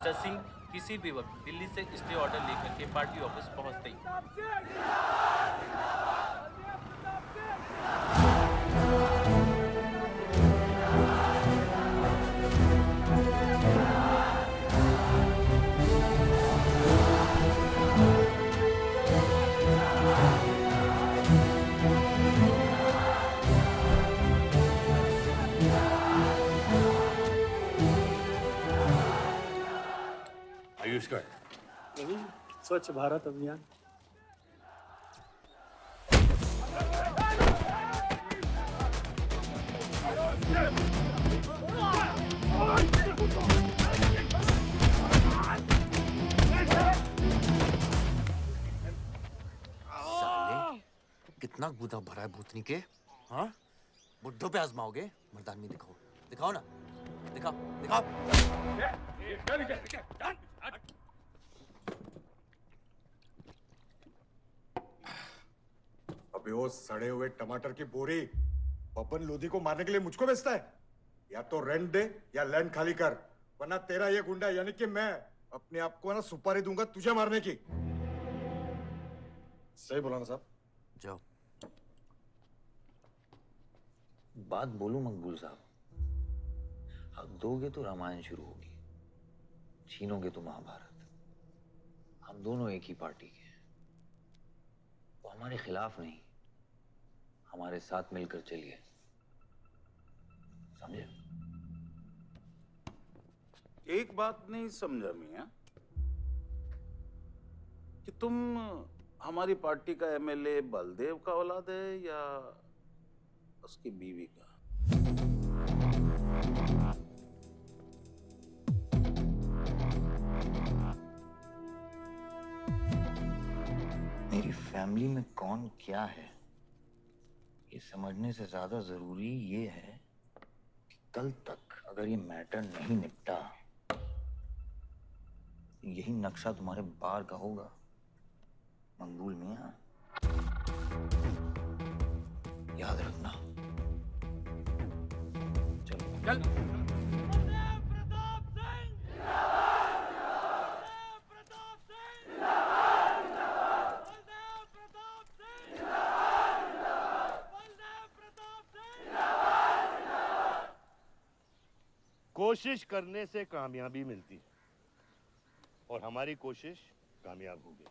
सिंह किसी भी वक्त दिल्ली से स्टे ऑर्डर लेकर के पार्टी ऑफिस पहुंचते ही आयुष का यही स्वच्छ भारत अभियान। साले कितना गुदा भरा है भूतनी के। हाँ, बुड्ढों पे आजमाओगे? मर्दानगी दिखाओ, दिखाओ ना, दिखाओ दिखाओ। अबे वो सड़े हुए टमाटर की बोरी बब्बन लोधी को मारने के लिए मुझको बेचता है। या तो रेंट दे या लैंड खाली कर, वरना तेरा ये गुंडा यानी कि मैं अपने आप को ना सुपारी दूंगा तुझे मारने की। सही बोला ना साहब? जाओ। बात बोलूं मकबूल साहब, हक दोगे तो रामायण शुरू होगी, छीनोगे तो महाभारत। हम दोनों एक ही पार्टी के हैं, वो हमारे खिलाफ नहीं, हमारे साथ मिलकर चलिए, समझे? एक बात नहीं समझा मियां कि तुम हमारी पार्टी का एमएलए बलदेव का औलाद है या उसकी बीवी का? मेरी फैमिली में कौन क्या है ये समझने से ज्यादा जरूरी ये है कि कल तक अगर ये मैटर नहीं निपटा, यही नक्शा तुम्हारे बार का होगा मकबूल मियां, याद रखना। चलो चल। कोशिश करने से कामयाबी मिलती है और हमारी कोशिश कामयाब होगी।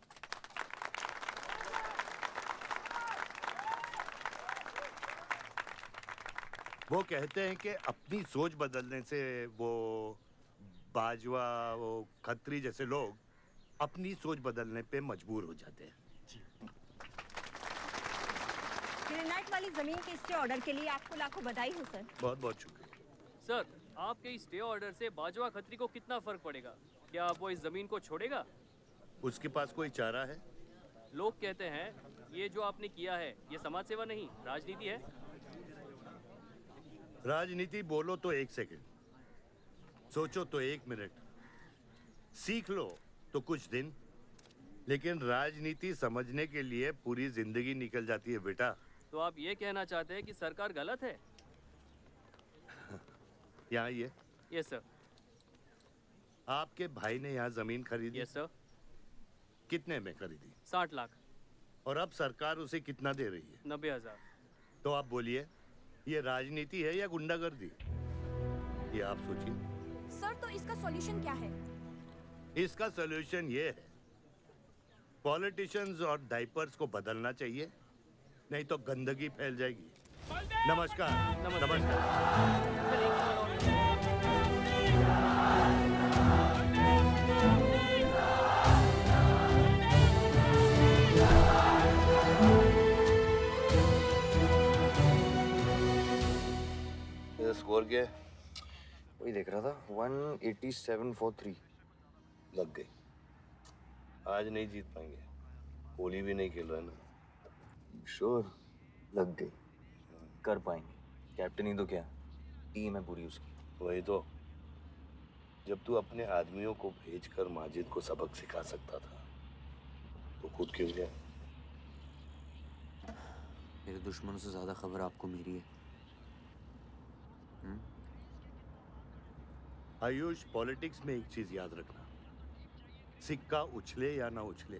वो कहते हैं कि अपनी सोच बदलने से वो बाजवा, वो खत्री जैसे लोग अपनी सोच बदलने पे मजबूर हो जाते हैं। ग्रेनाइट वाली जमीन के स्टे ऑर्डर के लिए आपको लाखों बधाई हो सर। बहुत बहुत शुक्रिया सर। आपके इस स्टे ऑर्डर से बाजवा खत्री को कितना फर्क पड़ेगा? क्या वो इस जमीन को छोड़ेगा? उसके पास कोई चारा है? लोग कहते हैं ये जो आपने किया है ये समाज सेवा नहीं राजनीति है। राजनीति बोलो तो 1 सेकंड, सोचो तो 1 मिनट, सीख लो तो कुछ दिन, लेकिन राजनीति समझने के लिए पूरी जिंदगी निकल जाती है बेटा। तो आप ये कहना चाहते हैं कि सरकार गलत है? यहाँ ये यस सर। आपके भाई ने यहाँ जमीन खरीदी? Yes sir. कितने में खरीदी? 60 लाख। और अब सरकार उसे कितना दे रही है? 90,000। तो आप बोलिए, ये राजनीति है या गुंडागर्दी? ये आप सोचिए। सर तो इसका सॉल्यूशन क्या है? इसका सॉल्यूशन ये है, पॉलिटिशियंस और डाइपर्स को बदलना चाहिए, नहीं तो गंदगी फैल जाएगी। नमस्कार। नमस्कार। स्कोर क्या है? वही देख रहा था, 187 for 3। लग गई। आज नहीं जीत पाएंगे, होली भी नहीं खेल रहा है ना। श्योर लग गई, कर पाएंगे। कैप्टन ही तो क्या, टीम है पूरी उसकी। वही तो, जब तू अपने आदमियों को भेजकर माजिद को सबक सिखा सकता था तो खुद क्यों गया? मेरे दुश्मनों से ज्यादा खबर आपको मेरी है। आयुष, पॉलिटिक्स में एक चीज याद रखना, सिक्का उछले या ना उछले,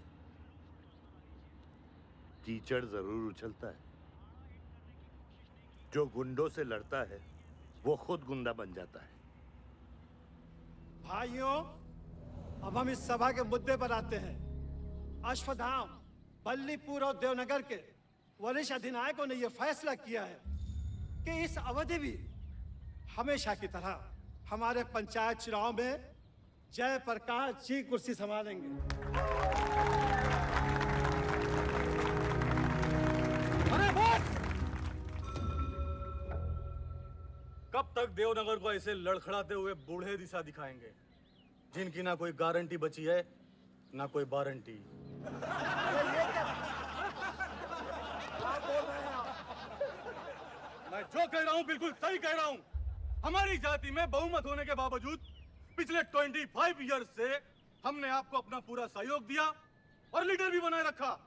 कीचड़ जरूर उछलता है। जो गुंडों से लड़ता है वो खुद गुंडा बन जाता है। भाइयों, अब हम इस सभा के मुद्दे पर आते हैं। अश्वत्थाम, बल्लीपुर और देवनगर के वरिष्ठ अधिनायकों ने यह फैसला किया है कि इस अवधि भी हमेशा की तरह हमारे पंचायत चुनाव में जयप्रकाश जी कुर्सी संभालेंगे। अरे बस! कब तक देवनगर को ऐसे लड़खड़ाते हुए बूढ़े दिशा दिखाएंगे, जिनकी ना कोई गारंटी बची है ना कोई वारंटी। मैं जो कह रहा हूं बिल्कुल सही कह रहा हूं। हमारी जाति में बहुमत होने के बावजूद पिछले 25 ईयर्स से हमने आपको अपना पूरा सहयोग दिया और लीडर भी बनाए रखा,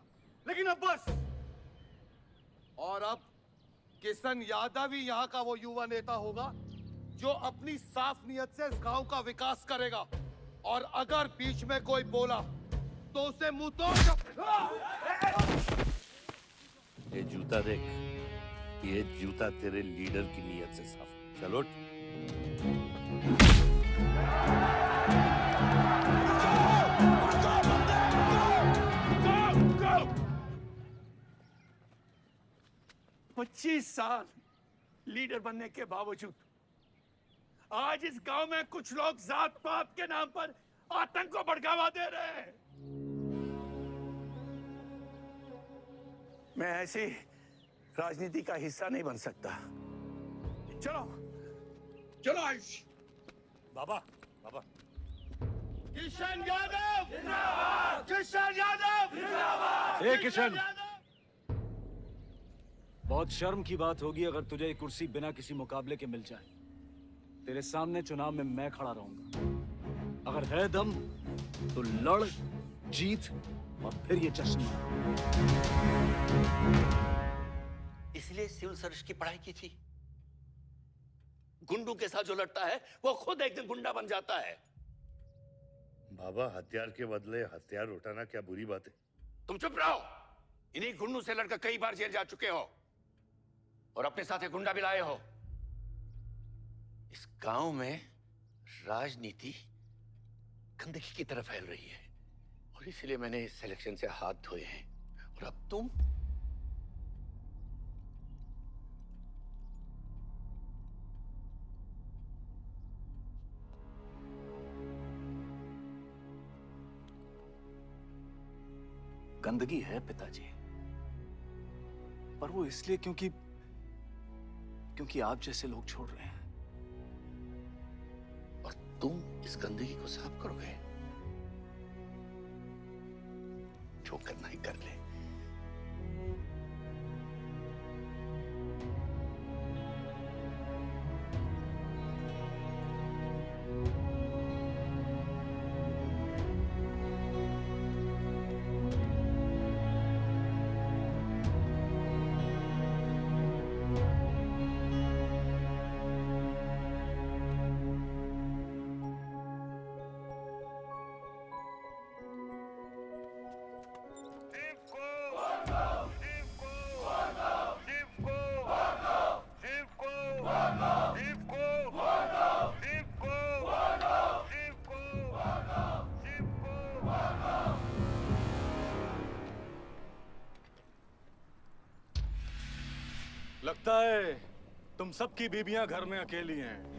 लेकिन अब बस। और अब किशन यादव ही यहाँ का वो युवा नेता होगा जो अपनी साफ नियत से इस गांव का विकास करेगा। और अगर बीच में कोई बोला तो उसे मुंह तोड़। ये जूता देख, ये जूता तेरे लीडर की नीयत से साफ। चलो पच्चीस साल लीडर बनने के बावजूद आज इस गांव में कुछ लोग जात पात के नाम पर आतंक को बढ़ावा दे रहे हैं। मैं ऐसी राजनीति का हिस्सा नहीं बन सकता। चलो चलो आयुष। बाबा, बाबा। किशन यादव जिंदाबाद! किशन यादव जिंदाबाद! ए किशन, बहुत शर्म की बात होगी अगर तुझे ये कुर्सी बिना किसी मुकाबले के मिल जाए। तेरे सामने चुनाव में मैं खड़ा रहूंगा। अगर है दम तो लड़, जीत और फिर ये जश्न। इसलिए सिविल सर्विस की पढ़ाई की थी। गुंडों के साथ जो लड़ता है वो खुद एक दिन गुंडा बन जाता है। बाबा, हथियार के बदले हथियार उठाना क्या बुरी बात है? तुम चुप रहो। इन्हीं गुंडों से लड़कर कई बार जेल जा चुके हो और अपने साथ एक गुंडा भी लाए हो। इस गांव में राजनीति गंदगी की तरफ फैल रही है और इसलिए मैंने इस सिलेक्शन से हाथ धोए हैं। और अब तुम गंदगी है पिताजी, पर वो इसलिए क्योंकि आप जैसे लोग छोड़ रहे हैं। और तुम इस गंदगी को साफ करोगे। जो करना ही कर ले। लगता है तुम सबकी बीबियां घर में अकेली हैं।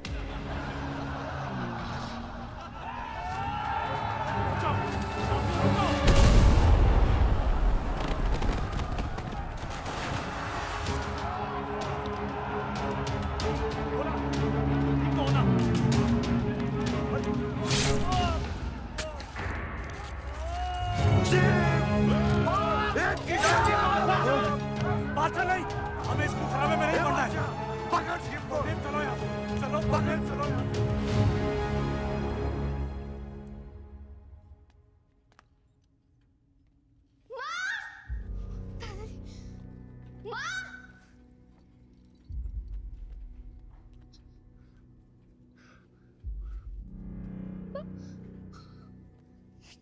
बात नहीं, हमें इस मुकाबले में नहीं पड़ना है। पकड़ शिव को। चलो यार, चलो पकड़, चलो यार।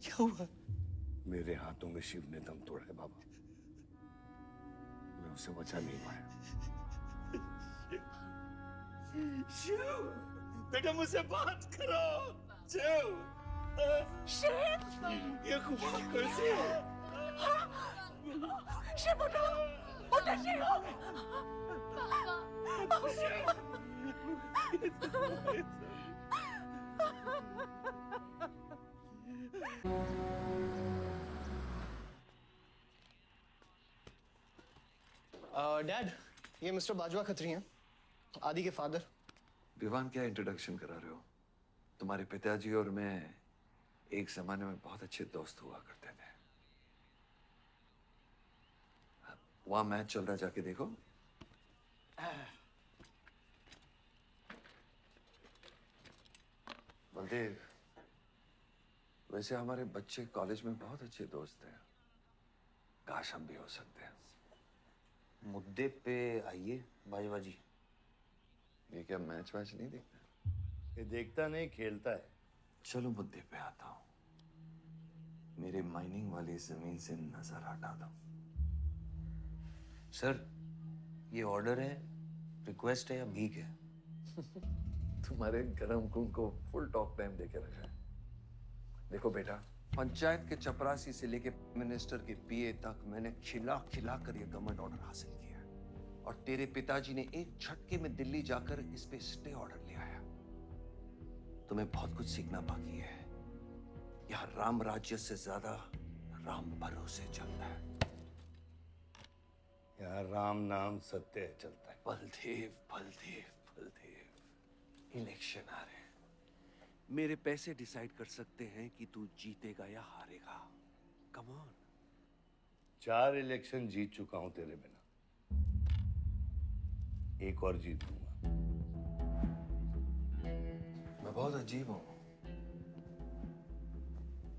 क्या हुआ? मेरे हाथों में शिव ने दम तोड़ा है बाबा। मैं उसे बचा नहीं पाया। शिव, बेटा मुझसे बात करो। शिव, ये हुआ कैसे? शिव उठो, उठो शिव। डैड, ये मिस्टर बाजवा खत्री हैं, आदि के फादर। विवान, क्या इंट्रोडक्शन करा रहे हो? तुम्हारे पिताजी और मैं एक जमाने में बहुत अच्छे दोस्त हुआ करते थे। वहां मैच चल रहा, जाके देखो। बलदेव, वैसे हमारे बच्चे कॉलेज में बहुत अच्छे दोस्त हैं। काश हम भी हो सकते हैं। मुद्दे पे आइए बाजवा जी। ये क्या मैच वैच नहीं देखता? ये देखता नहीं, खेलता है। चलो मुद्दे पे आता हूं। मेरे माइनिंग वाली जमीन से नजर हटा दो। सर, ये ऑर्डर है, रिक्वेस्ट है या भीख है? तुम्हारे गरम खून को फुल टॉक टाइम देके रखा है। देखो बेटा, पंचायत के चपरासी से लेके मिनिस्टर के पीए तक मैंने खिला खिला कर ये गवर्नमेंट ऑर्डर हासिल किया है। और तेरे पिताजी ने एक झटके में दिल्ली जाकर इस पे स्टे ऑर्डर ले आया। तुम्हें बहुत कुछ सीखना बाकी है। यहाँ राम राज्य से ज्यादा राम भरोसे चलता है। यहाँ राम नाम सत्य चलता है। बलदेव, बलदेव, बलदेव, इलेक्शन आ रहे हैं। मेरे पैसे डिसाइड कर सकते हैं कि तू जीतेगा या हारेगा। Come on. 4 इलेक्शन जीत चुका हूं तेरे बिना, एक और जीत लूंगा। मैं बहुत अजीब हूं।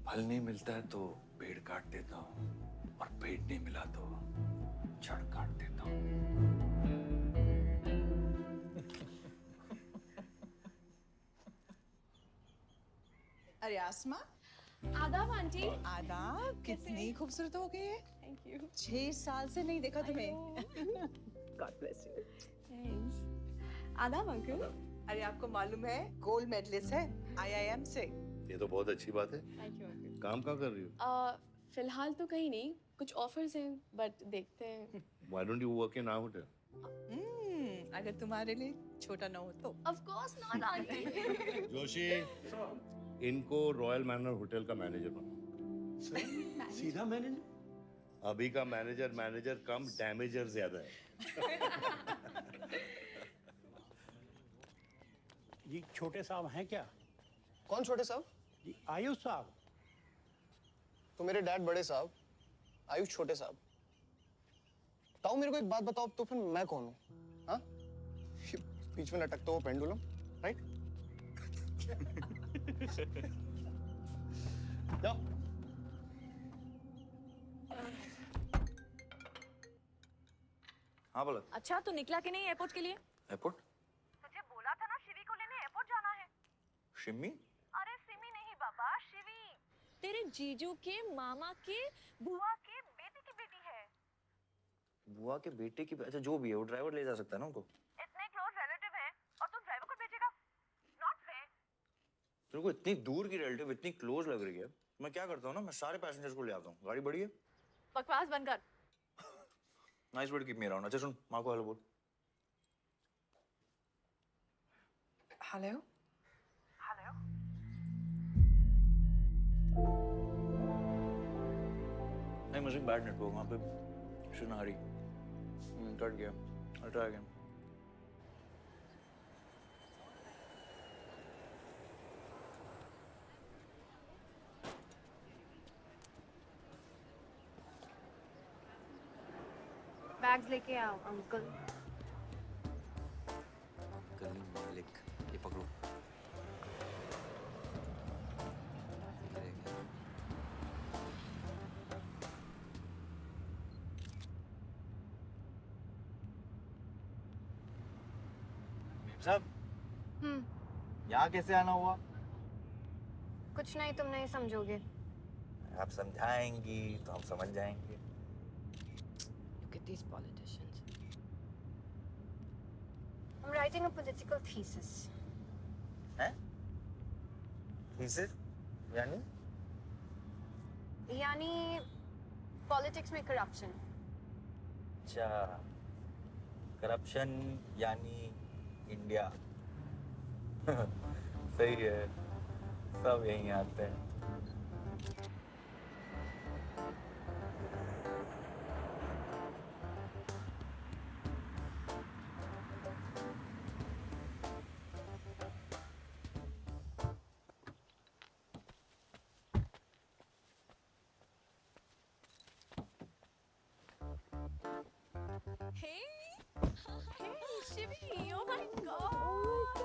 फल नहीं मिलता है तो पेड़ काट देता हूं, और पेड़ नहीं मिला तो जड़ काट देता हूं। अरे आसमा, आदाब आंटी। आदाब, कितनी खूबसूरत हो गई है। Thank you. 6 साल से नहीं देखा तुम्हें। God bless you. थैंक्स। आदाब अंकल। अरे आपको मालूम है गोल्ड मेडलिस्ट है IIM से। ये तो बहुत अच्छी बात है। Thank you uncle. काम क्या कर रही हो? फिलहाल तो कहीं नहीं, कुछ ऑफर्स हैं, बट देखते हैं। Why don't you work in our hotel? अगर तुम्हारे लिए छोटा ना हो तो। Of course not aunty. Joshi, इनको रॉयल मैनर होटल का मैनेजर बनाओ। सीधा मैनेजर? अभी का मैनेजर कम, डैमेजर ज्यादा है। जी छोटे साहब हैं क्या? कौन छोटे साहब? जी आयुष साहब। तो मेरे डैड बड़े साहब, आयुष छोटे साहब। ताऊ मेरे को एक बात बताओ, तो फिर मैं कौन हूँ? हाँ? बीच में लटकता हुआ पेंडुलम, राइट? जाओ। हाँ बोला। अच्छा, तो निकला कि नहीं एयरपोर्ट के लिए? एयरपोर्ट? तुझे बोला था ना शिवी को लेने एयरपोर्ट जाना है। शिमी? अरे सिमी नहीं बाबा, शिवी। तेरे जीजू के मामा के बुआ के बेटे की बेटी है। बुआ के बेटे की? अच्छा जो भी है, वो ड्राइवर ले जा सकता है ना उनको? इतने क्लोज रिलेटिव हैं और तुम ड्राइवर को भेजेगा? Not fair. तेरे को इतनी दूर की रिलेटिव इतनी क्लोज लग रही है। मैं क्या करता हूँ ना, मैं सारे पैसेंजर्स को ले आता हूँ। गाड़ी बड़ी है। बकवास बंद कर। Nice word, keep me around. अच्छा सुन, माँ को हेलो बोल। हेलो। हेलो। नहीं मुझे बैड नेटवर्क वहाँ पे। Should Hari. कट गया। I'll try again. बैग्स लेके आओ अंकल। गली मालिक, ये पकड़ो। ये रह गया। साहब, यहाँ कैसे आना हुआ? कुछ नहीं, तुम नहीं समझोगे। आप समझाएंगी तो हम समझ जाएंगे। Look at these politicians. I'm writing a political thesis. हैं? Thesis? यानी? यानी पॉलिटिक्स में करप्शन। अच्छा, करप्शन यानी इंडिया। सही है, सब यहीं आते हैं। Hey, Shivi, oh my God.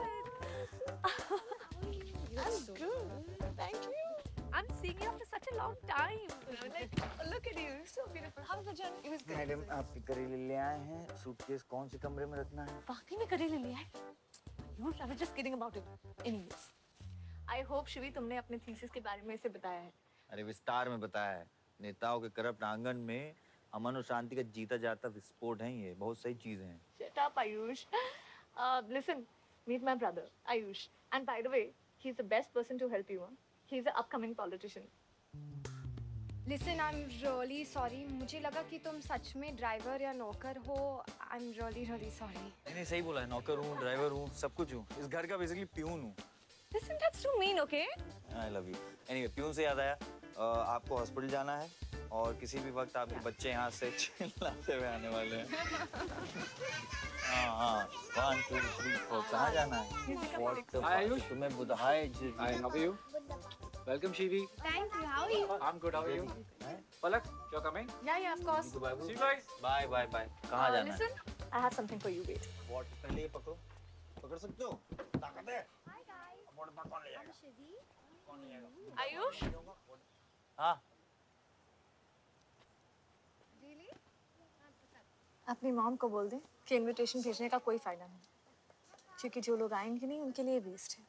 I'm so good. Thank you. I'm seeing you after such a long time. Like, look at you, so beautiful. How was the journey? It was good. Madam, आप करेले ले आए हैं। Suitcase कौन से कमरे में रखना है? वाकई में करेले लिया है? I was just kidding about it. Anyways, I hope Shivi तुमने अपने थीसिस के बारे में इसे बताया है। अरे विस्तार में बताया है। नेताओं के करप्ट आंगन में अमन और शांति का जीता जाता विस्फोट है ये। बहुत सही चीजें हैं। Shut up, Ayush. Listen, meet my brother, Ayush. And by the way, he's the best person to help you. Huh? He's an upcoming politician. Listen, I'm really sorry. मुझे लगा कि तुम सच में ड्राइवर या नौकर हो. I'm really sorry. नहीं सही बोला है। नौकर हूँ, ड्राइवर हूँ, सब कुछ हूँ। इस घर का बेसिकली प्यून हूँ। Listen, that's too mean, okay? I love you. Anyway, peon से याद आया, आपको हॉस्पिटल जाना है और किसी भी वक्त आपके बच्चे यहाँ से चिल्लाते हुए आने वाले हैं। हाँ, 1, 2, 3, 4 कहाँ जाना है? Hi, Ayush. तुम्हें बुधा हाय जी। Hi, how are you? Welcome, Shivi. Thank you. How are you? I'm good. How are you? Palak, you're coming? Yeah, of course. See you guys. Bye bye bye. कहाँ जाना है? Listen, I have something for you. Wait. What? पहले ये पकड़ो। पकड़ सकते हो? ताकत है? Hi guys. मोड़ना कौन ले जाएगा? I'm Shivi. कौन ले जाएगा? Ayush? हाँ। Really? अपनी मॉम को बोल दे कि इनविटेशन भेजने का कोई फायदा नहीं, क्योंकि जो लोग आएंगे नहीं उनके लिए वेस्ट है।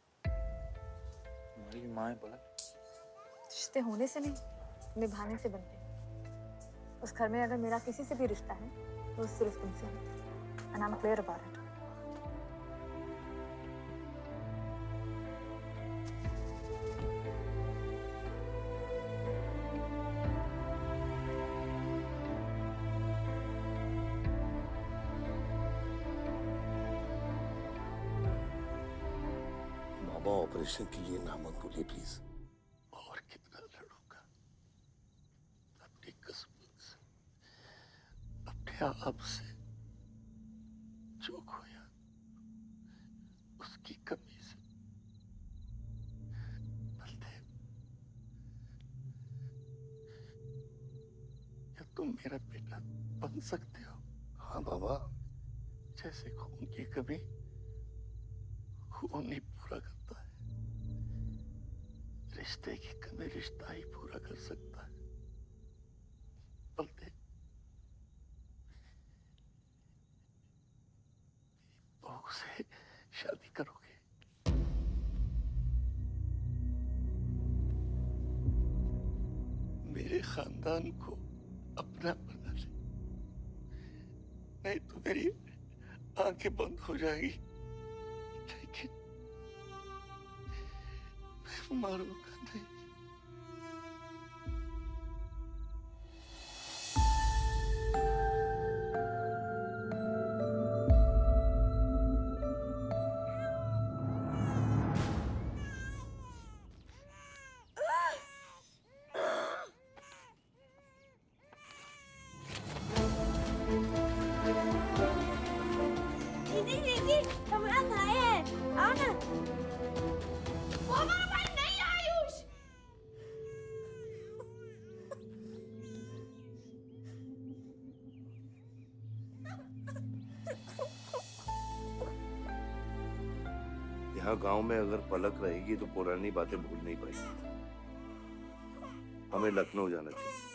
हमारी माँ है पलक। रिश्ते होने से नहीं, निभाने से बनते हैं। उस घर में अगर मेरा किसी से भी रिश्ता है तो सिर्फ तुमसे है। And I'm clear about it. Baba operation के लिए ना मत बोलिए प्लीज। और कितना लड़ूंगा अपनी किस्मत से, अपने आप से। जो खोया उसकी कमी से। बलदेव, क्या तुम मेरा बेटा बन सकते हो? हाँ बाबा, जैसे खून की कमी खून ही पूरा करता है, रिश्ते की कमी रिश्ता ही पूरा कर सकता है। बलदेव, बहू से शादी करोगे? मेरे खानदान को अपना बना ले, नहीं तो मेरी आंखें बंद हो जाएगी। लेकिन मैं मारूंगा नहीं। दीदी, कमरा खाए है। आओ ना। वो बाबा नहीं आयुष। यहाँ गांव में अगर पलक रहेगी तो पुरानी बातें भूल नहीं पाएगी। हमें लखनऊ जाना चाहिए।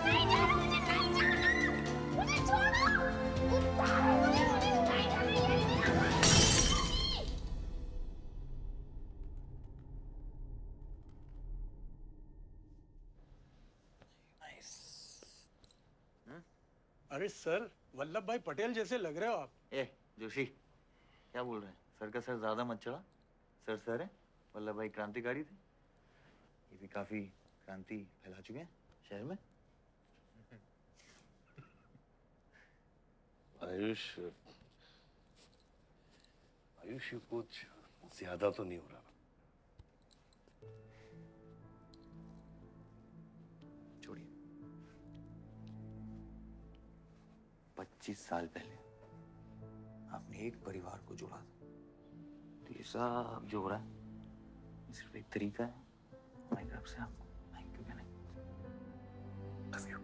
नहीं जाना, मुझे नहीं जाना। मुझे छोड़ो। नहीं जाना, नहीं जाना। अरे सर, वल्लभ भाई पटेल जैसे लग रहे हो आप। ए जोशी, क्या बोल रहे हैं? सर का सर ज्यादा मत चढ़ा। सर सर है, वल्लभ भाई क्रांतिकारी थे। ये भी काफी क्रांति फैला चुके हैं शहर में। आयुष, आयुष ये कुछ ज्यादा तो नहीं हो रहा? छोड़िए। 25 साल पहले आपने एक परिवार को जोड़ा था, तो ये सब जो हो रहा है ये सिर्फ एक तरीका है हमारी तरफ से आपको थैंक यू कहने। Love you।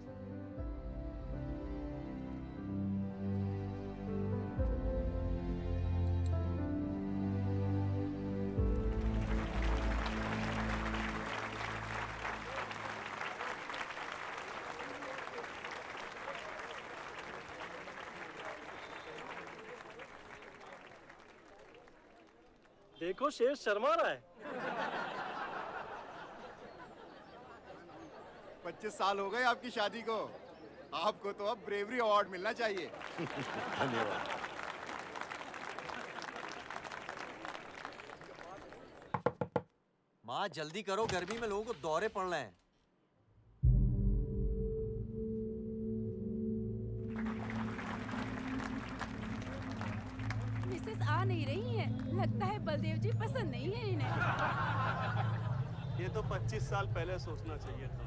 देखो शेर शर्मा रहा है। 25 साल हो गए आपकी शादी को। आपको तो अब ब्रेवरी अवार्ड मिलना चाहिए। धन्यवाद। माँ जल्दी करो, गर्मी में लोगों को दौरे पड़ रहे हैं। मिसेस आ नहीं रही हैं। लगता है बलदेव जी पसंद नहीं है इन्हें। ये तो 25 साल पहले सोचना चाहिए था।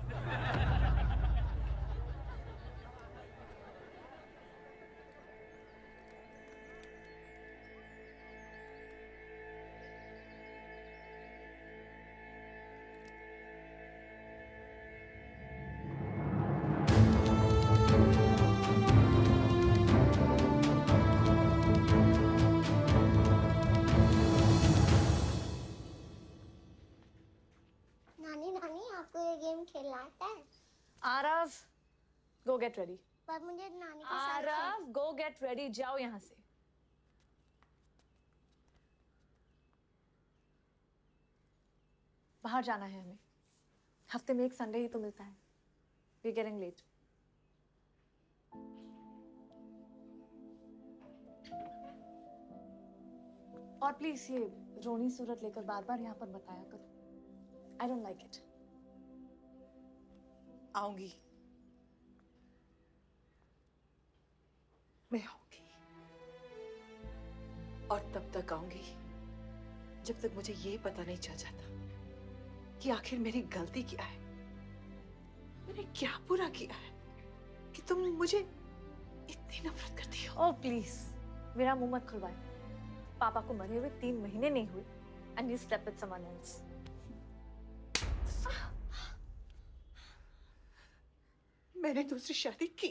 नानी नानी आपको ये गेम खेलना आता है? आरव, गो गेट रेडी। पर मुझे नानी के साथ आरव, गो गेट रेडी, जाओ यहाँ से। बाहर जाना है हमें। हफ्ते में एक संडे ही तो मिलता है। We getting late. और प्लीज ये रोनी सूरत लेकर बार बार यहाँ पर बताया करो। I don't like it. आऊंगी, मैं आऊंगी, और तब तक आऊंगी जब तक मुझे ये पता नहीं चल जाता कि आखिर मेरी गलती क्या है। मैंने क्या बुरा किया है कि तुम मुझे इतनी नफरत करती हो? ओह प्लीज, मेरा मुंह मत खुलवाए। पापा को मरे हुए 3 महीने नहीं हुए and you slept with someone else. मैंने दूसरी शादी की,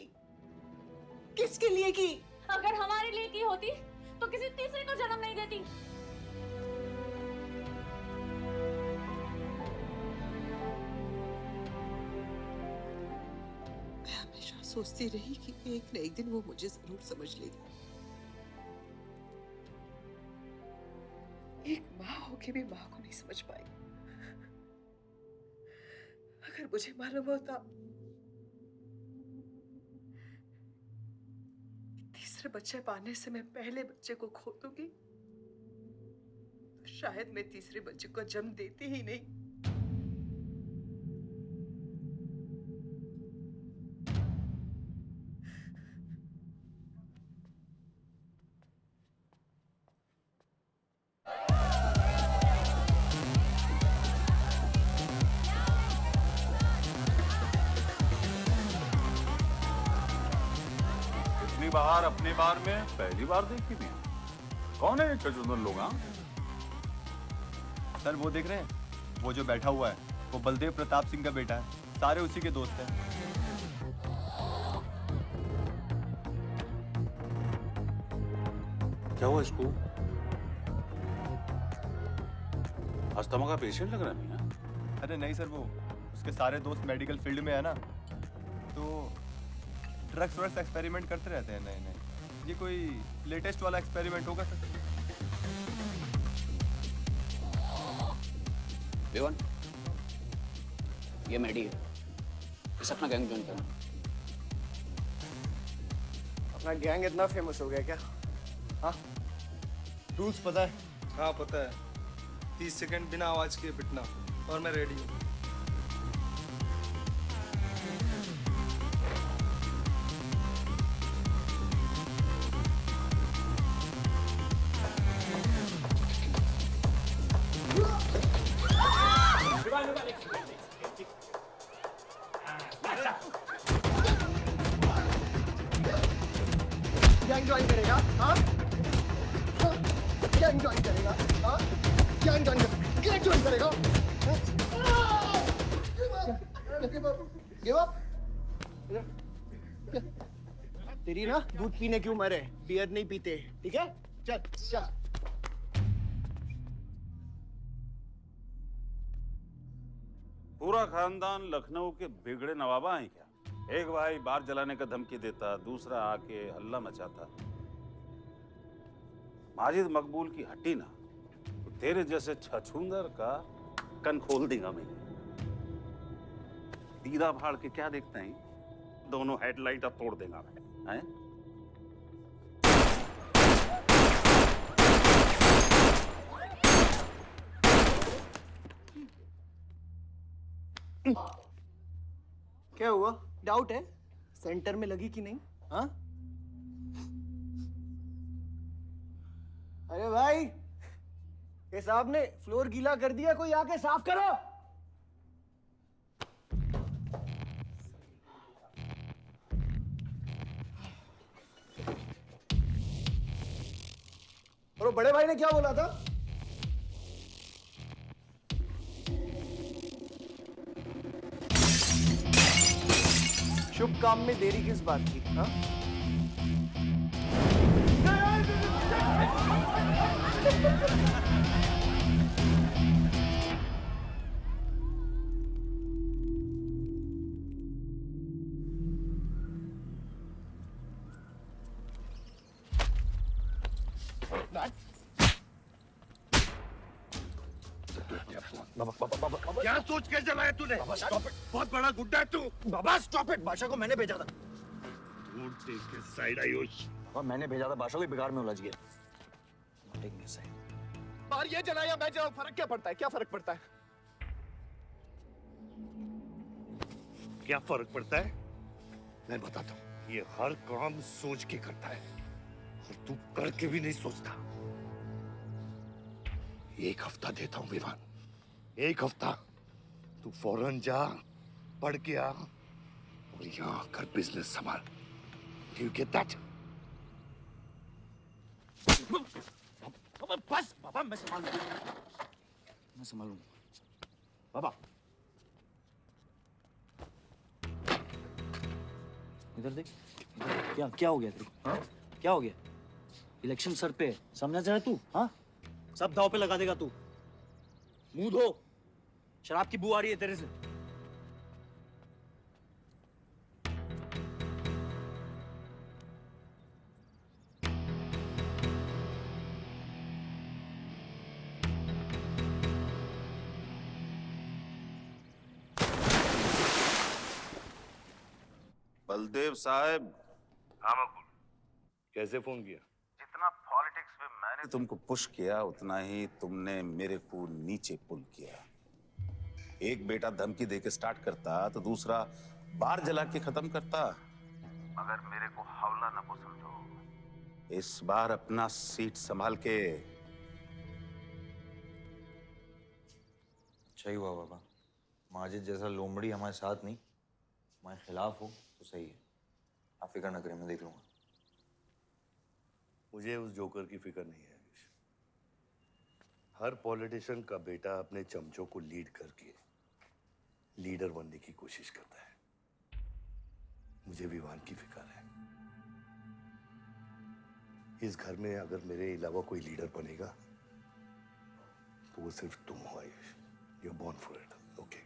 किसके लिए की? अगर हमारे लिए की होती तो किसी तीसरे को जन्म नहीं देती। मैं हमेशा सोचती रही कि एक न एक दिन वो मुझे जरूर समझ लेगी। एक माँ होके भी माँ को नहीं समझ पाई। अगर मुझे मालूम होता तीसरे बच्चे पाने से मैं पहले बच्चे को खो दूंगी, तो शायद मैं तीसरे बच्चे को जन्म देती ही नहीं। बाहर अपने बार में पहली बार देखी थी। कौन है ये चचुंदर लोग? हाँ सर वो देख रहे हैं, वो जो बैठा हुआ है वो बलदेव प्रताप सिंह का बेटा है। सारे उसी के दोस्त हैं। क्या हुआ इसको? अस्थमा का पेशेंट लग रहा है ना? अरे नहीं सर, वो उसके सारे दोस्त मेडिकल फील्ड में है ना, तो ड्रग्स व्रग्स एक्सपेरिमेंट करते रहते हैं नए नए। ये कोई लेटेस्ट वाला एक्सपेरिमेंट होगा सर? बेवन, ये मेडी है। इस अपना गैंग ज्वाइन करना। अपना गैंग इतना फेमस हो गया क्या? हाँ? रूल्स पता है? हाँ पता है। 30 सेकंड बिना आवाज के पिटना और मैं रेडी हूँ। गैंग ज्वाइन करेगा? हाँ? गैंग ज्वाइन करेगा? हाँ? गैंग ज्वाइन करेगा? Give up? तेरी ना दूध पीने की उम्र है, बियर नहीं पीते, ठीक है? चल चल। पूरा खानदान लखनऊ के बिगड़े नवाबा हैं क्या? एक भाई बार जलाने का धमकी देता, दूसरा आके हल्ला मचाता। माजिद मकबूल की हट्टी ना तो तेरे जैसे छछूंदर का कन खोल देगा मैं। दीदा फाड़ के क्या देखते हैं? दोनों हेडलाइट अब तोड़ देगा मैं। हैं? क्या हुआ? डाउट है सेंटर में लगी कि नहीं? हाँ? अरे भाई, ये साहब ने फ्लोर गीला कर दिया, कोई आके साफ करो। और बड़े भाई ने क्या बोला था? शुभ काम में देरी किस बात की? हाँ? क्या सोच के जलाया तूने? बहुत बड़ा गुड्डा है तू। बाबा स्टॉप इट, बादशाह को मैंने भेजा था। Don't take his side, Ayush. और मैंने भेजा था, बादशाह को बिगाड़ में उलझ गया। Taking his side। और ये जलाया मैं जलाऊं, फर्क क्या पड़ता है? क्या फर्क पड़ता है? क्या फर्क पड़ता है? मैं बताता हूँ। ये हर काम सोच के करता है और तू करके भी नहीं सोचता। एक हफ्ता देता हूँ विवान, एक हफ्ता। तू फौरन जा, पढ़ के आ और यहाँ आकर बिजनेस संभाल। Do you get that? बस बाबा, मैं संभालूंगा बाबा। इधर देख, क्या क्या हो गया तेरे को? हाँ? क्या हो गया? इलेक्शन सर पे है, समझा जा तू? हाँ? सब दाव पे लगा देगा तू। मुंह धो, शराब की बू आ रही है तेरे से। बलदेव साहब। हाँ मकबूल, कैसे फोन किया? जितना पॉलिटिक्स में मैंने तुमको पुश किया, उतना ही तुमने मेरे को नीचे पुल किया। एक बेटा धमकी देके स्टार्ट करता तो दूसरा बार जला के खत्म करता। मगर मेरे को हौला न को समझो। इस बार अपना सीट संभाल के। अच्छा ही हुआ बाबा, माजिद जैसा लोमड़ी हमारे साथ नहीं, हमारे खिलाफ हो तो सही है। आप फिक्र न करें, मैं देख लूंगा। मुझे उस जोकर की फिक्र नहीं है। हर पॉलिटिशियन का बेटा अपने चमचों को लीड करके लीडर बनने की कोशिश करता है। मुझे विवान की फिक्र है। इस घर में अगर मेरे अलावा कोई लीडर बनेगा तो वो सिर्फ तुम हो Ayush. You are born for it, okay?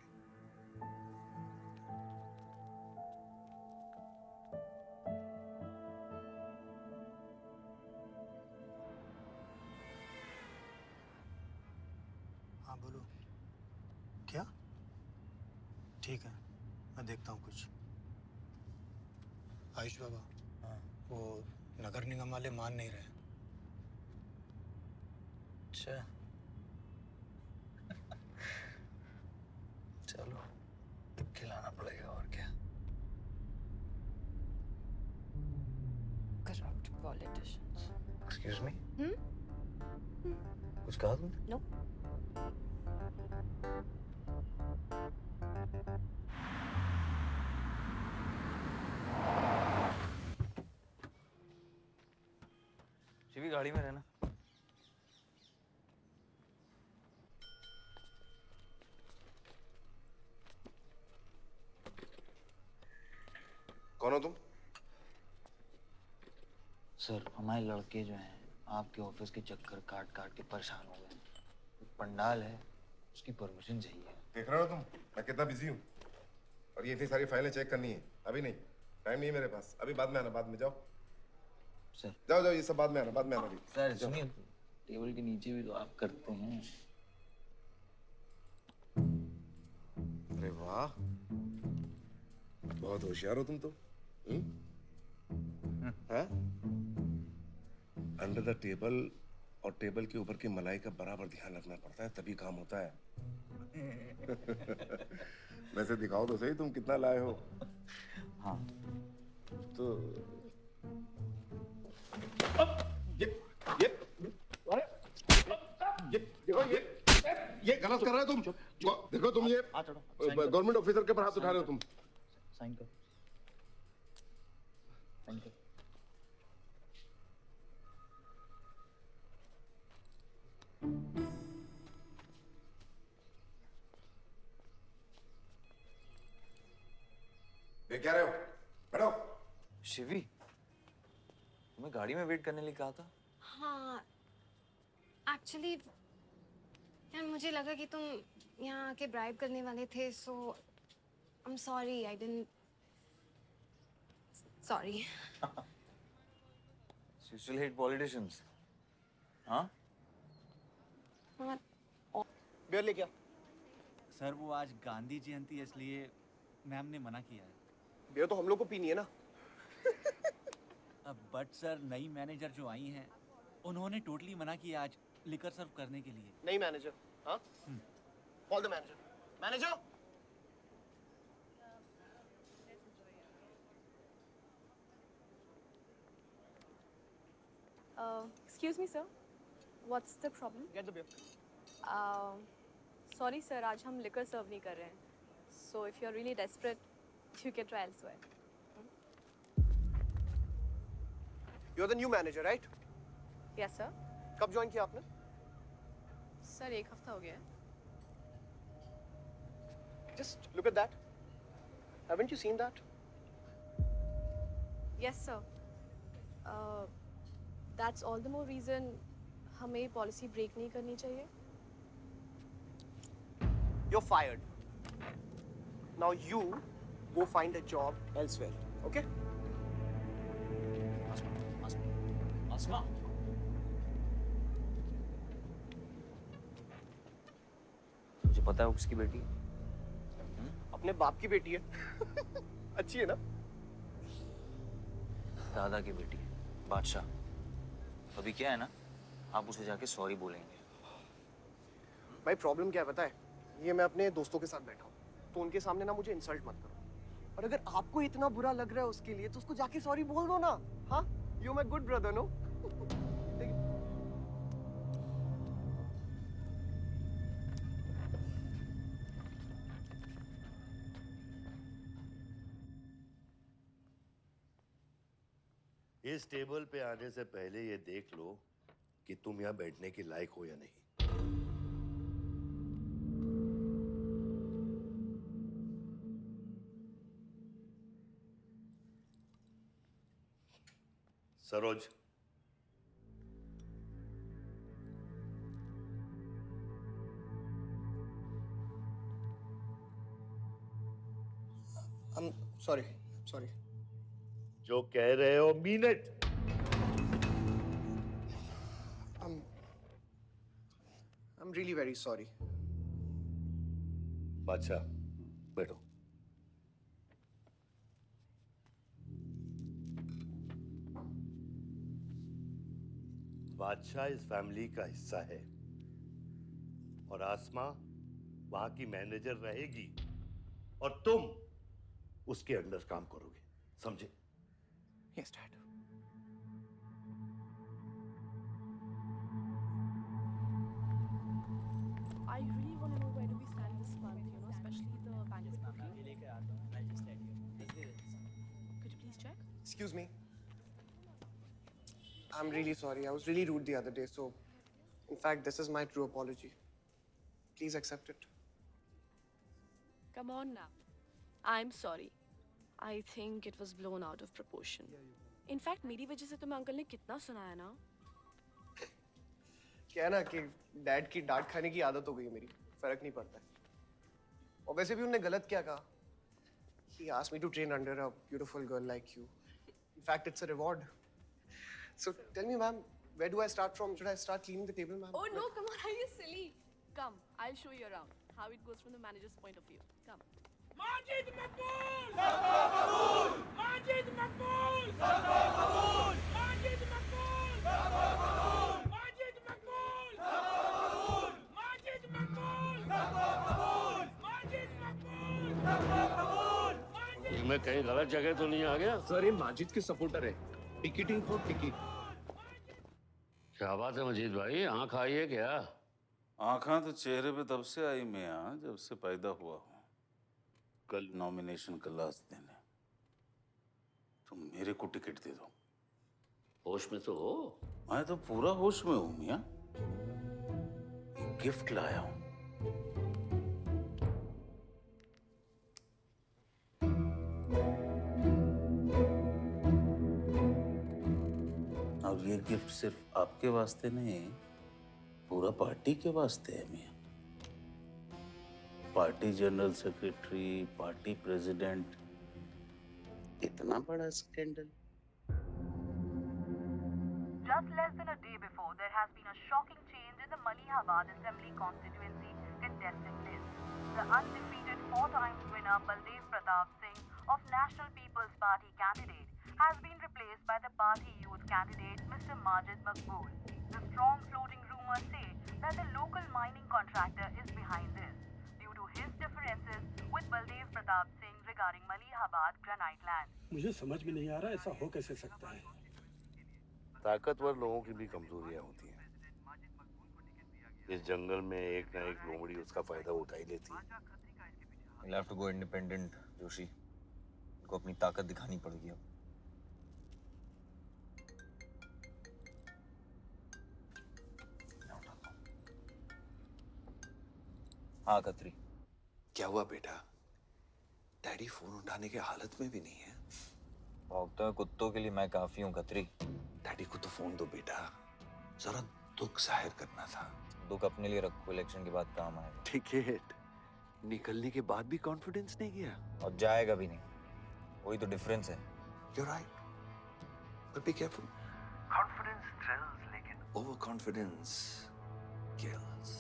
हाँ बोलो। क्या? ठीक है, मैं देखता हूँ कुछ। आयुष बाबा, हाँ, वो नगर निगम वाले मान नहीं रहे। अच्छा चलो खिलाना पड़ेगा और क्या। Corrupt politicians. Excuse me, Hmm? कुछ कहा तुमने? No. शिवी गाड़ी में रहना। कौन हो तुम? सर हमारे लड़के जो हैं आपके ऑफिस के चक्कर काट काट के परेशान हो गए। एक पंडाल है उसकी परमिशन चाहिए। देख रहे हो तुम मैं कितना बिजी हूँ, और ये इतनी सारी फाइलें चेक करनी है। अभी नहीं, टाइम नहीं है मेरे पास। अभी बाद में आना, बाद में जाओ। सर जाओ जाओ, ये सब बाद में आना, बाद में आना अभी। सर सुनिए, टेबल के नीचे भी तो आप करते हैं। अरे वाह, बहुत होशियार हो तुम तो। हैं? अंडर द टेबल और टेबल के ऊपर की मलाई का बराबर ध्यान रखना पड़ता है, तभी काम होता है। वैसे दिखाओ तो सही तुम कितना लाए हो। हाँ तो ये गलत कर रहे हो तुम। देखो तुम ये गवर्नमेंट ऑफिसर के ऊपर हाथ उठा रहे हो तुम। साइन करो, साइन करो। देख क्या रहे हो? बैठो। शिवी, तुम्हें गाड़ी में वेट करने लिए कहा था। हाँ एक्चुअली यार मुझे लगा कि तुम यहाँ आके ब्राइब करने वाले थे, so I am sorry, I didn't sorry. You still hate politicians, हाँ? बियर लेके आ। सर वो आज गांधी जयंती है इसलिए मैम ने मना किया है। बियर तो हम लोग को पीनी है ना। बट सर नई मैनेजर जो आई हैं उन्होंने टोटली मना किया आज लिकर सर्व करने के लिए। नहीं मैनेजर, हाँ? Call the manager. Manager Excuse me, sir. What's the problem? Get the beer. Sorry, sir. आज हम liquor serve नहीं कर रहे हैं. So if you're really desperate, you can try elsewhere. You are the new manager, right? Yes, sir. कब join किया आपने? Sir, एक हफ्ता हो गया है. Just look at that. Haven't you seen that? Yes, sir. That's all the more reason हमें policy break नहीं करनी चाहिए. You're fired. Now you go find a job elsewhere, okay? आसमा, मुझे पता है वो किसकी बेटी है। अपने बाप की बेटी है। अच्छी है ना? दादा की बेटी है, बादशाह। अभी क्या है ना, आप उसे जाके सॉरी बोलेंगे। भाई प्रॉब्लम क्या है पता है? ये मैं अपने दोस्तों के साथ बैठा हूँ, तो उनके सामने ना मुझे इंसल्ट मत करो। और अगर आपको इतना बुरा लग रहा है उसके लिए, तो उसको जाके सॉरी बोल दो ना। हाँ? You my good brother, no? इस टेबल पे आने से पहले ये देख लो कि तुम यहाँ बैठने के लायक हो या नहीं। सरोज, सॉरी। जो कह रहे हो mean it. I'm really very sorry. बादशाह, बैठो। बादशाह इस फैमिली का हिस्सा है और आसमा वहां की मैनेजर रहेगी और तुम उसके अंडर काम करोगे, समझे? Yes dad. I really want to know where do we stand this month, you know, especially the banquet booking. Could you please check? Excuse me. I'm really sorry. I was really rude the other day, so in fact, this is my true apology. Please accept it. Come on now. I'm sorry. I think it was blown out of proportion. In fact, मेरी वजह से तुम्हें uncle ने कितना सुनाया ना? क्या है ना कि डैड की डांट खाने की आदत हो गई है मेरी, फर्क नहीं पड़ता है। और वैसे भी उन्होंने गलत क्या कहा? He asked me to train under a beautiful girl like you. In fact, it's a reward. So tell me, ma'am, where do I start from? Should I start cleaning the table, ma'am? Oh no, come on, are you silly? Come, I'll show you around how it goes from the manager's point of view. Come. Majid मकबूल! सबका कबूल! माजिद मकबूल! सबका कबूल! माजिद मकबूल! सबका कबूल! माजिद मकबूल! सबका कबूल! माजिद मकबूल! सबका कबूल! माजिद मकबूल! सबका कबूल! मैं कहीं गलत जगह तो नहीं आ गया? सर ये माजिद के सपोर्टर है, टिकटिंग फॉर टिकट। क्या बात है मजीद भाई, आंख आई है क्या? आंखें तो चेहरे पे तब से आई मियां जब से पैदा हुआ हूँ। कल नॉमिनेशन का लास्ट दिन है, तो मेरे को टिकट दे दो। होश में तो हो? मैं तो पूरा होश में हूँ मियां। गिफ्ट लाया हूँ। और ये गिफ्ट सिर्फ आपके वास्ते नहीं, पूरा पार्टी के वास्ते है मियां। Party general secretary, party president, इतना बड़ा scandal. Just less than a day before, there has been a shocking change in the Malihabad Assembly constituency contestant list. The undefeated four-times winner Baldev Pratap Singh of National People's Party candidate has been replaced by the party youth candidate Mr. Majid Maqbool. The strong floating rumors say that the local mining contractor is behind this due to his differences with Baldev Pratap Singh regarding Malihabad granite land. मुझे समझ में नहीं आ रहा ऐसा हो कैसे सकता है। ताकतवर लोगों की भी कमजोरियां होती हैं। इस जंगल में एक ना एक लोमड़ी उसका फायदा उठा ही लेती है। You'll have to go independent, Joshi. उनको अपनी ताकत दिखानी पड़ेगी अब। हाँ खत्री। क्या हुआ बेटा? डैडी फोन उठाने के हालत में भी नहीं है। भौंकते हुए कुत्तों के लिए मैं काफी हूँ खत्री। डैडी को तो फोन दो बेटा, जरा दुख जाहिर करना था। दुख अपने लिए रखो, इलेक्शन के बाद काम आएगा। टिकट निकलने के बाद भी कॉन्फिडेंस नहीं गया और जाएगा भी नहीं, वही तो डिफरेंस है। You're right, but be careful. Confidence thrills, लेकिन overconfidence kills.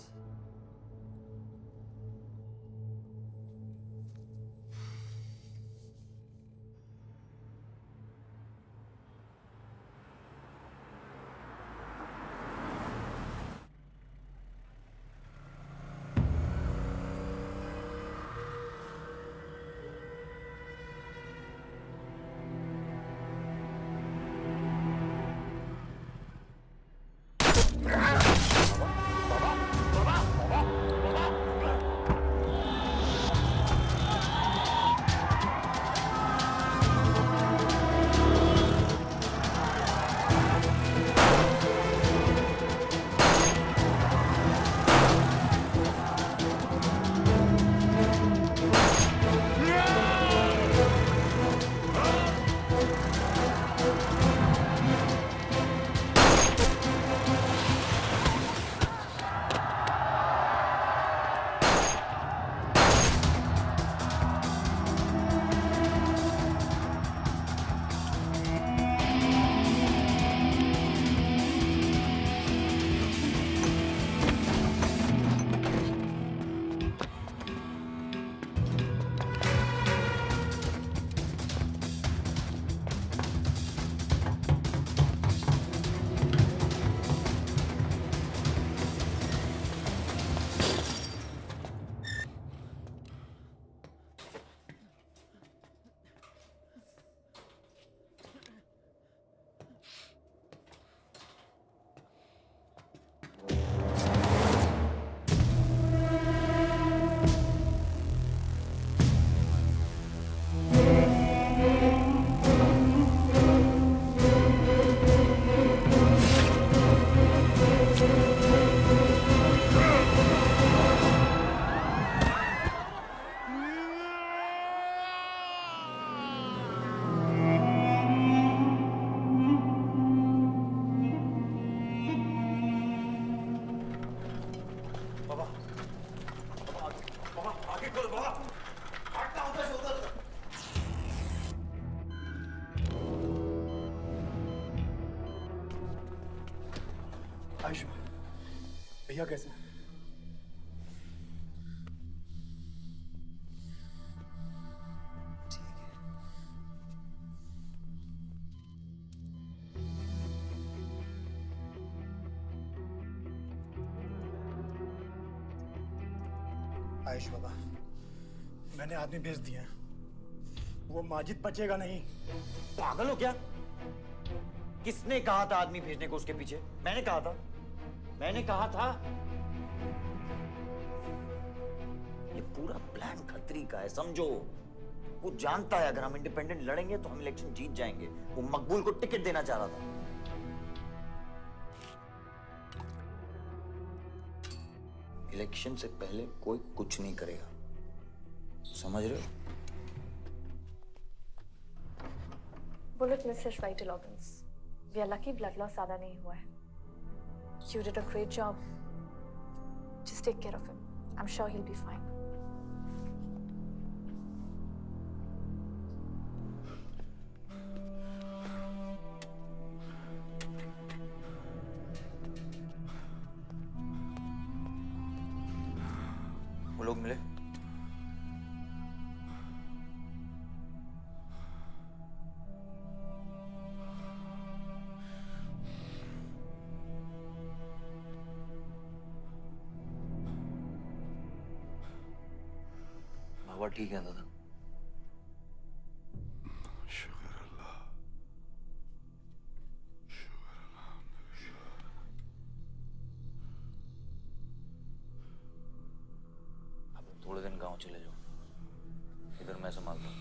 आयुष भैया कैसे हैं? आयुष बाबा, मैंने आदमी भेज दिए हैं। वो माजिद बचेगा नहीं। पागल हो क्या? किसने कहा था आदमी भेजने को उसके पीछे? मैंने कहा था। ये पूरा प्लान खतरी का है, समझो। वो जानता है अगर हम इंडिपेंडेंट लड़ेंगे तो हम इलेक्शन जीत जाएंगे। वो मकबूल को टिकट देना चाह रहा था। इलेक्शन से पहले कोई कुछ नहीं करेगा, समझ रहे हो? Bullet missed his vital organs. We are lucky blood loss ज़्यादा नहीं हुआ है. You did a great job. Just take care of him. I'm sure he'll be fine. वो लोग मिले? बाबा ठीक है दादा? थोड़े दिन गांव चले जाओ, इधर मैं संभालता हूँ।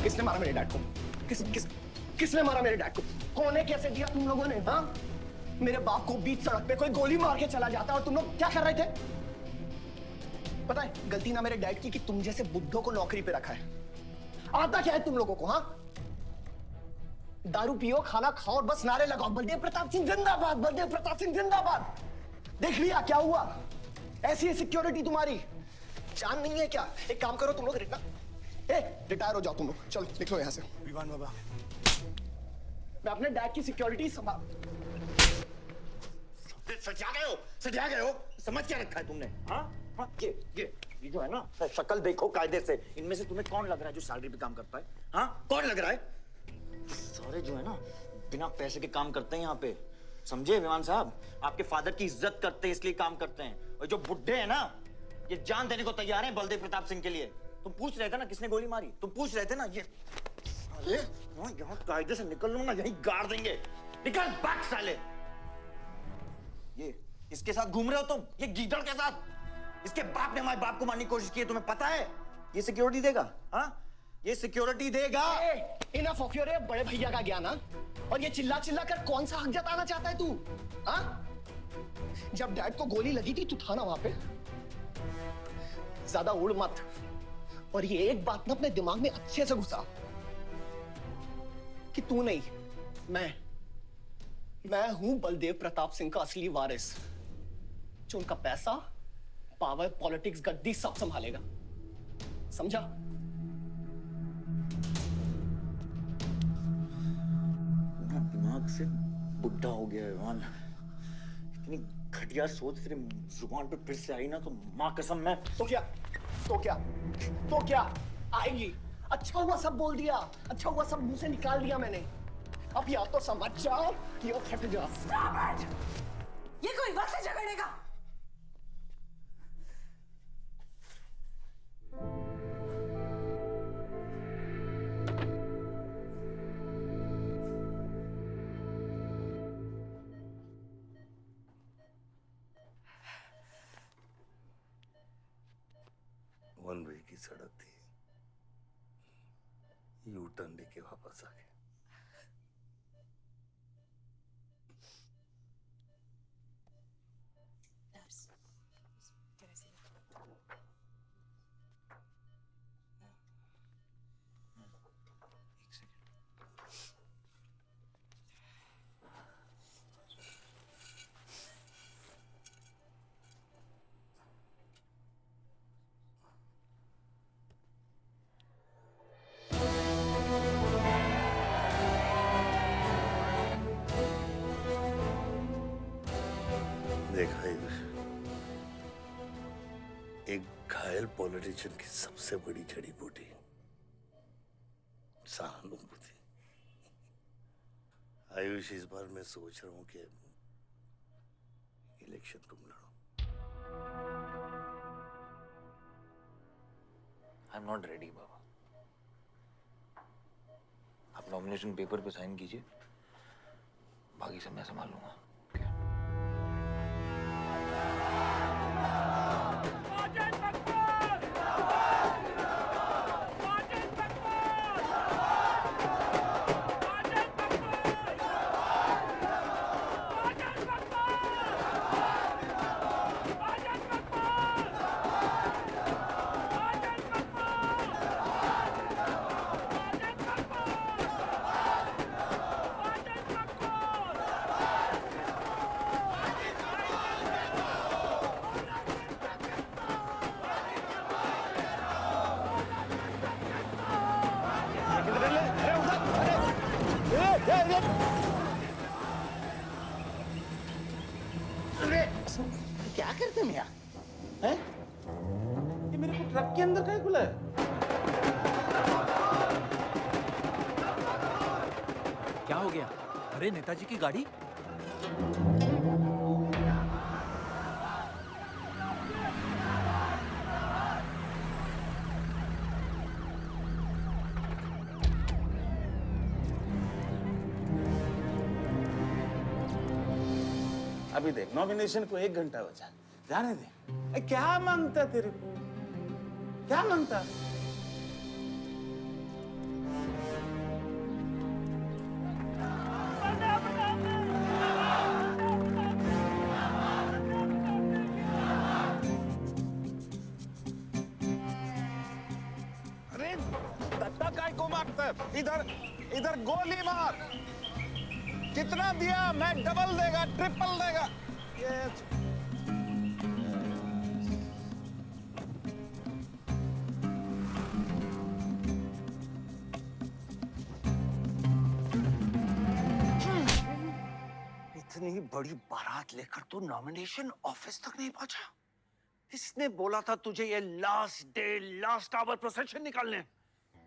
किसने मारा मेरे डैड को? किसने मारा मेरे डैड को? कौन है? कैसे दिया तुम लोगों ने? हाँ, मेरे बाप को बीच सड़क पे कोई गोली मार के चला जाता और तुम लोग क्या कर रहे थे? पता है गलती ना मेरे डैड की कि तुम जैसे बुड्ढों को नौकरी पे रखा है। आता क्या है तुम लोगों को? हाँ, दारू पियो, खाना खाओ और बस नारे लगाओ, बलदेव प्रताप सिंह जिंदाबाद, बलदेव प्रताप सिंह जिंदाबाद। देख लिया क्या हुआ? ऐसी है सिक्योरिटी तुम्हारी। जान नहीं है क्या? एक काम करो तुम लोग, रिटायर हो जाओ तुम लोग, चलो निकलो यहाँ से। विवान बाबा, मैं अपने डैड की सिक्योरिटी संभाल। सजा गए हो, समझ क्या रखा है तुमने? हाँ, ये जो है ना, शक्ल देखो कायदे से। इनमें से तुम्हें कौन लग रहा है जो सैलरी पे काम करता है? हाँ, कौन लग रहा है? सारे जो है ना बिना पैसे के काम करते हैं यहाँ पे, समझे विमान साहब? आपके फादर की इज्जत करते हैं इसलिए काम करते हैं। और जो बुड्ढे हैं ना, ये जान देने को तैयार हैं बलदेव प्रताप सिंह के लिए। तुम पूछ रहे थे ना किसने गोली मारी? तुम पूछ रहे थे ना? ये साले यहाँ कायदे से निकल लो ना, यहीं गाड़ देंगे। निकल भाग साले। ये इसके साथ घूम रहे हो तुम, ये गीदड़ के साथ। इसके बाप ने हमारे बाप को मारने की कोशिश की है, तुम्हें पता है? ये सिक्योरिटी देगा? हाँ, ये सिक्योरिटी देगा। इनफ ऑफ योर बड़े भैया का ज्ञान। और ये चिल्ला चिल्ला कर कौन सा हक जताना चाहता है तू? हाँ, जब डैड को गोली लगी थी तू था ना वहां पे? ज्यादा उड़ मत। और ये एक बात ना अपने दिमाग में अच्छे से घुसा कि तू नहीं, मैं हूं बलदेव प्रताप सिंह का असली वारिस, जो उनका पैसा, पावर, पॉलिटिक्स, गद्दी सब संभालेगा। समझा? दिमाग से बुढ़ा हो गया है। इतनी घटिया सोच तेरे जुबान पे फिर से आई ना तो माँ कसम मैं तो क्या आएगी? अच्छा हुआ सब बोल दिया, अच्छा हुआ सब मुंह से निकाल दिया मैंने। अब या तो समझ जाओ या फट जाओ। ये कोई वक्त है झगड़ने का? वन वे की सड़क थी, यू टर्न लेके वापस आ गए। लॉयल पॉलिटिशियन की सबसे बड़ी जड़ी बूटी सहानुभूति। आयुष, इस बार मैं सोच रहा हूं कि इलेक्शन तुम लड़ो। आई एम नॉट रेडी बाबा। आप नॉमिनेशन पेपर पे साइन कीजिए, बाकी सब मैं संभालूंगा। क्या करते हैं मियां? हैं? ये मेरे को ट्रक के अंदर क्या खुला है? क्या हो गया? अरे नेताजी की गाड़ी। अभी देख, नॉमिनेशन को 1 घंटा बचा, जाने दे। क्या मांगता तेरे को? क्या मांगता? अरे धक्का काय को मारता है? इधर गोली मार। कितना दिया? मैं डबल देगा, ट्रिपल देगा। ये इतनी बड़ी बारात लेकर तू नॉमिनेशन ऑफिस तक नहीं पहुंचा। इसने बोला था तुझे ये last day last hour procession निकालने।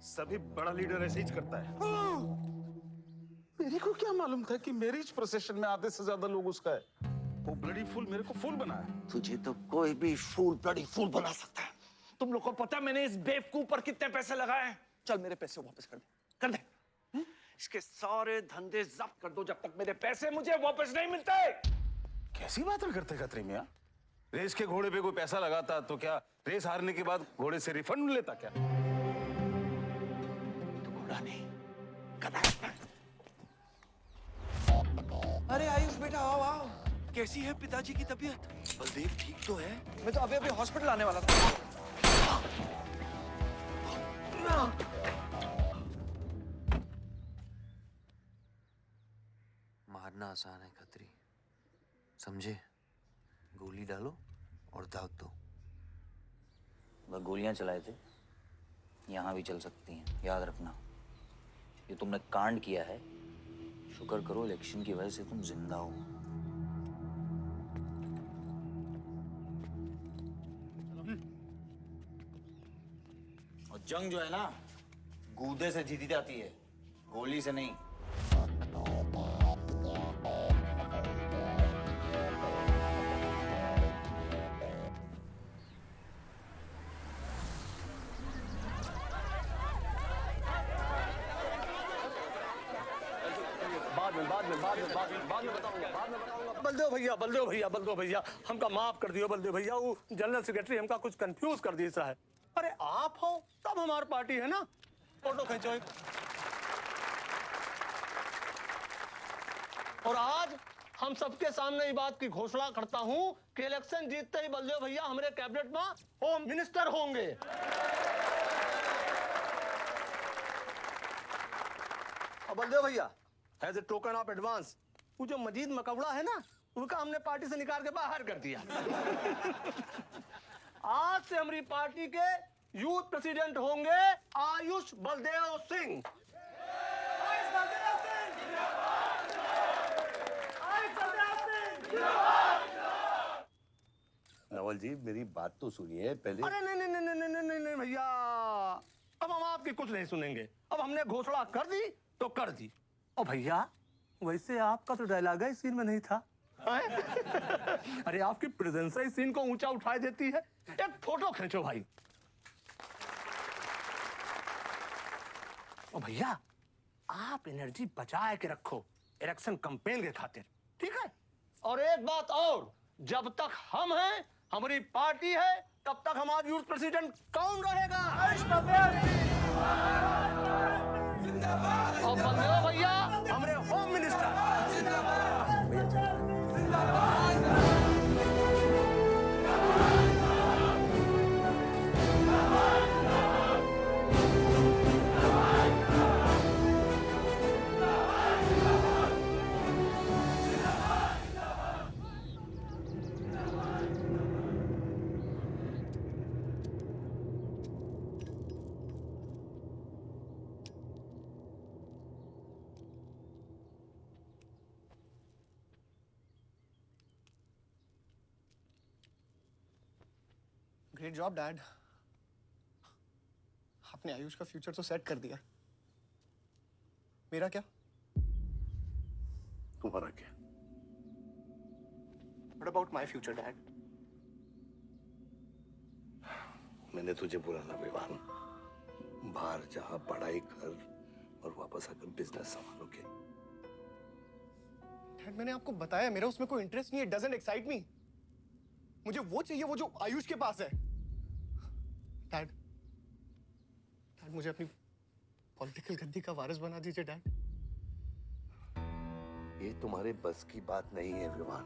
सभी बड़ा लीडर ऐसे ही करता है। मेरे को क्या मालूम था कि मैरिज प्रोसेशन में आधे से ज्यादा लोग उसका है। वो ब्लडी फूल मेरे को फूल बना है। तुझे तो कोई भी फूल ब्लडी फूल बना सकता है। तुम लोग को पता है मैंने इस बेवकूफ पर कितने पैसे लगाए हैं? चल मेरे पैसे वापस कर दे, कर दे। इसके सारे धंधे जब्त कर दो जब तक मेरे पैसे मुझे वापस नहीं मिलते। कैसी बातें करते खत्री मियां? रेस के घोड़े पे कोई पैसा लगाता तो क्या रेस हारने के बाद घोड़े से रिफंड लेता क्या? तो घोड़ा नहीं, गधा। अरे आयुष बेटा, आओ आओ। कैसी है पिताजी की तबीयत? बलदेव ठीक तो है? मैं तो अभी हॉस्पिटल आने वाला था। मारना आसान है खत्री, समझे? गोली डालो और दाग दो। वह गोलियां चलाए थे, यहां भी चल सकती हैं, याद रखना। ये तुमने कांड किया है, शुक्र करो इलेक्शन की वजह से तुम जिंदा हो। और जंग जो है ना, गूदे से जीती जाती है, गोली से नहीं। बलदेव भैया हमका माफ कर दियो। बलदेव भैया वो जनरल सेक्रेटरी हमका कुछ कंफ्यूज कर दिया है। अरे आप हो तब हमारी पार्टी है ना। फोटो खींचो एक। और आज हम सबके सामने ये बात की घोषणा करता हूं कि इलेक्शन जीतते ही बलदेव भैया हमारे कैबिनेट में होम मिनिस्टर होंगे। और बलदेव भैया as a token of advance, वो जो मजीद मकबड़ा है ना, उनका हमने पार्टी से निकाल के बाहर कर दिया। आज से हमारी पार्टी के यूथ प्रेसिडेंट होंगे आयुष बलदेव सिंह। रावल जी मेरी बात तो सुनिए पहले। अरे नहीं नहीं नहीं नहीं नहीं नहीं नहीं भैया, अब हम आपकी कुछ नहीं सुनेंगे। अब हमने घोषणा कर दी तो कर दी। और भैया वैसे आपका तो डायलॉग इस सीन में नहीं था। अरे आपकी प्रेजेंस इस सीन को ऊंचा उठाई देती है। एक फोटो खींचो भाई। और भैया आप एनर्जी बचा के रखो इलेक्शन कैंपेन के खातिर, ठीक है? और एक बात और, जब तक हम हैं, हमारी पार्टी है, तब तक हमारा यूथ प्रेसिडेंट कौन रहेगा? और बंदे भैया हमारे home minister. Great job dad, आपने आयुष का फ्यूचर तो सेट कर दिया। मेरा क्या? तुम्हारा क्या? What about my future, Dad? मैंने तुझे बोला ना विवान, बाहर जहां पढ़ाई कर और वापस आकर बिजनेस संभालोगे। डैड मैंने आपको बताया मेरा उसमें कोई इंटरेस्ट नहीं है। Doesn't excite me. मुझे वो चाहिए वो जो आयुष के पास है। डैड मुझे अपनी पॉलिटिकल गद्दी का वारिस बना दीजिए डैड। ये तुम्हारे बस की बात नहीं है Vivaan.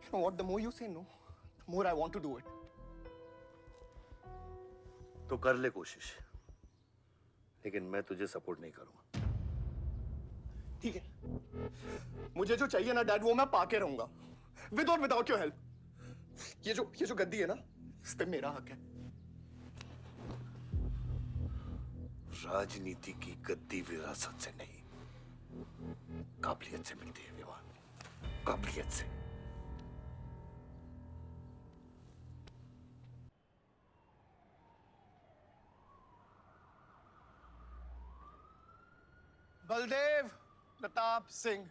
You know what? The more you say no, the more I want to do it. तो कर ले कोशिश, लेकिन मैं तुझे सपोर्ट नहीं करूंगा। ठीक है, मुझे जो चाहिए ना डैड वो मैं पाके रहूंगा, विद और विदाउट योर हेल्प। ये जो गद्दी है ना, इस पे मेरा हक है। राजनीति की गद्दी विरासत से नहीं, काबिलियत से मिलती है विवान, काबिलियत से। बलदेव प्रताप सिंह,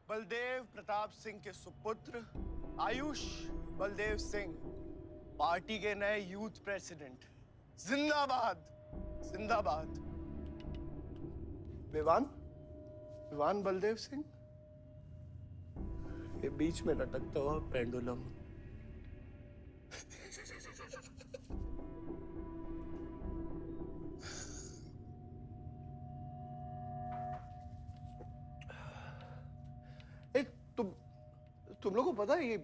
बलदेव प्रताप सिंह के सुपुत्र आयुष बलदेव सिंह, पार्टी के नए यूथ प्रेसिडेंट। जिंदाबाद जिंदाबाद। विवान बलदेव सिंह, ये बीच में लटकता हुआ पेंडुलम। तुम लोगों को पता है ये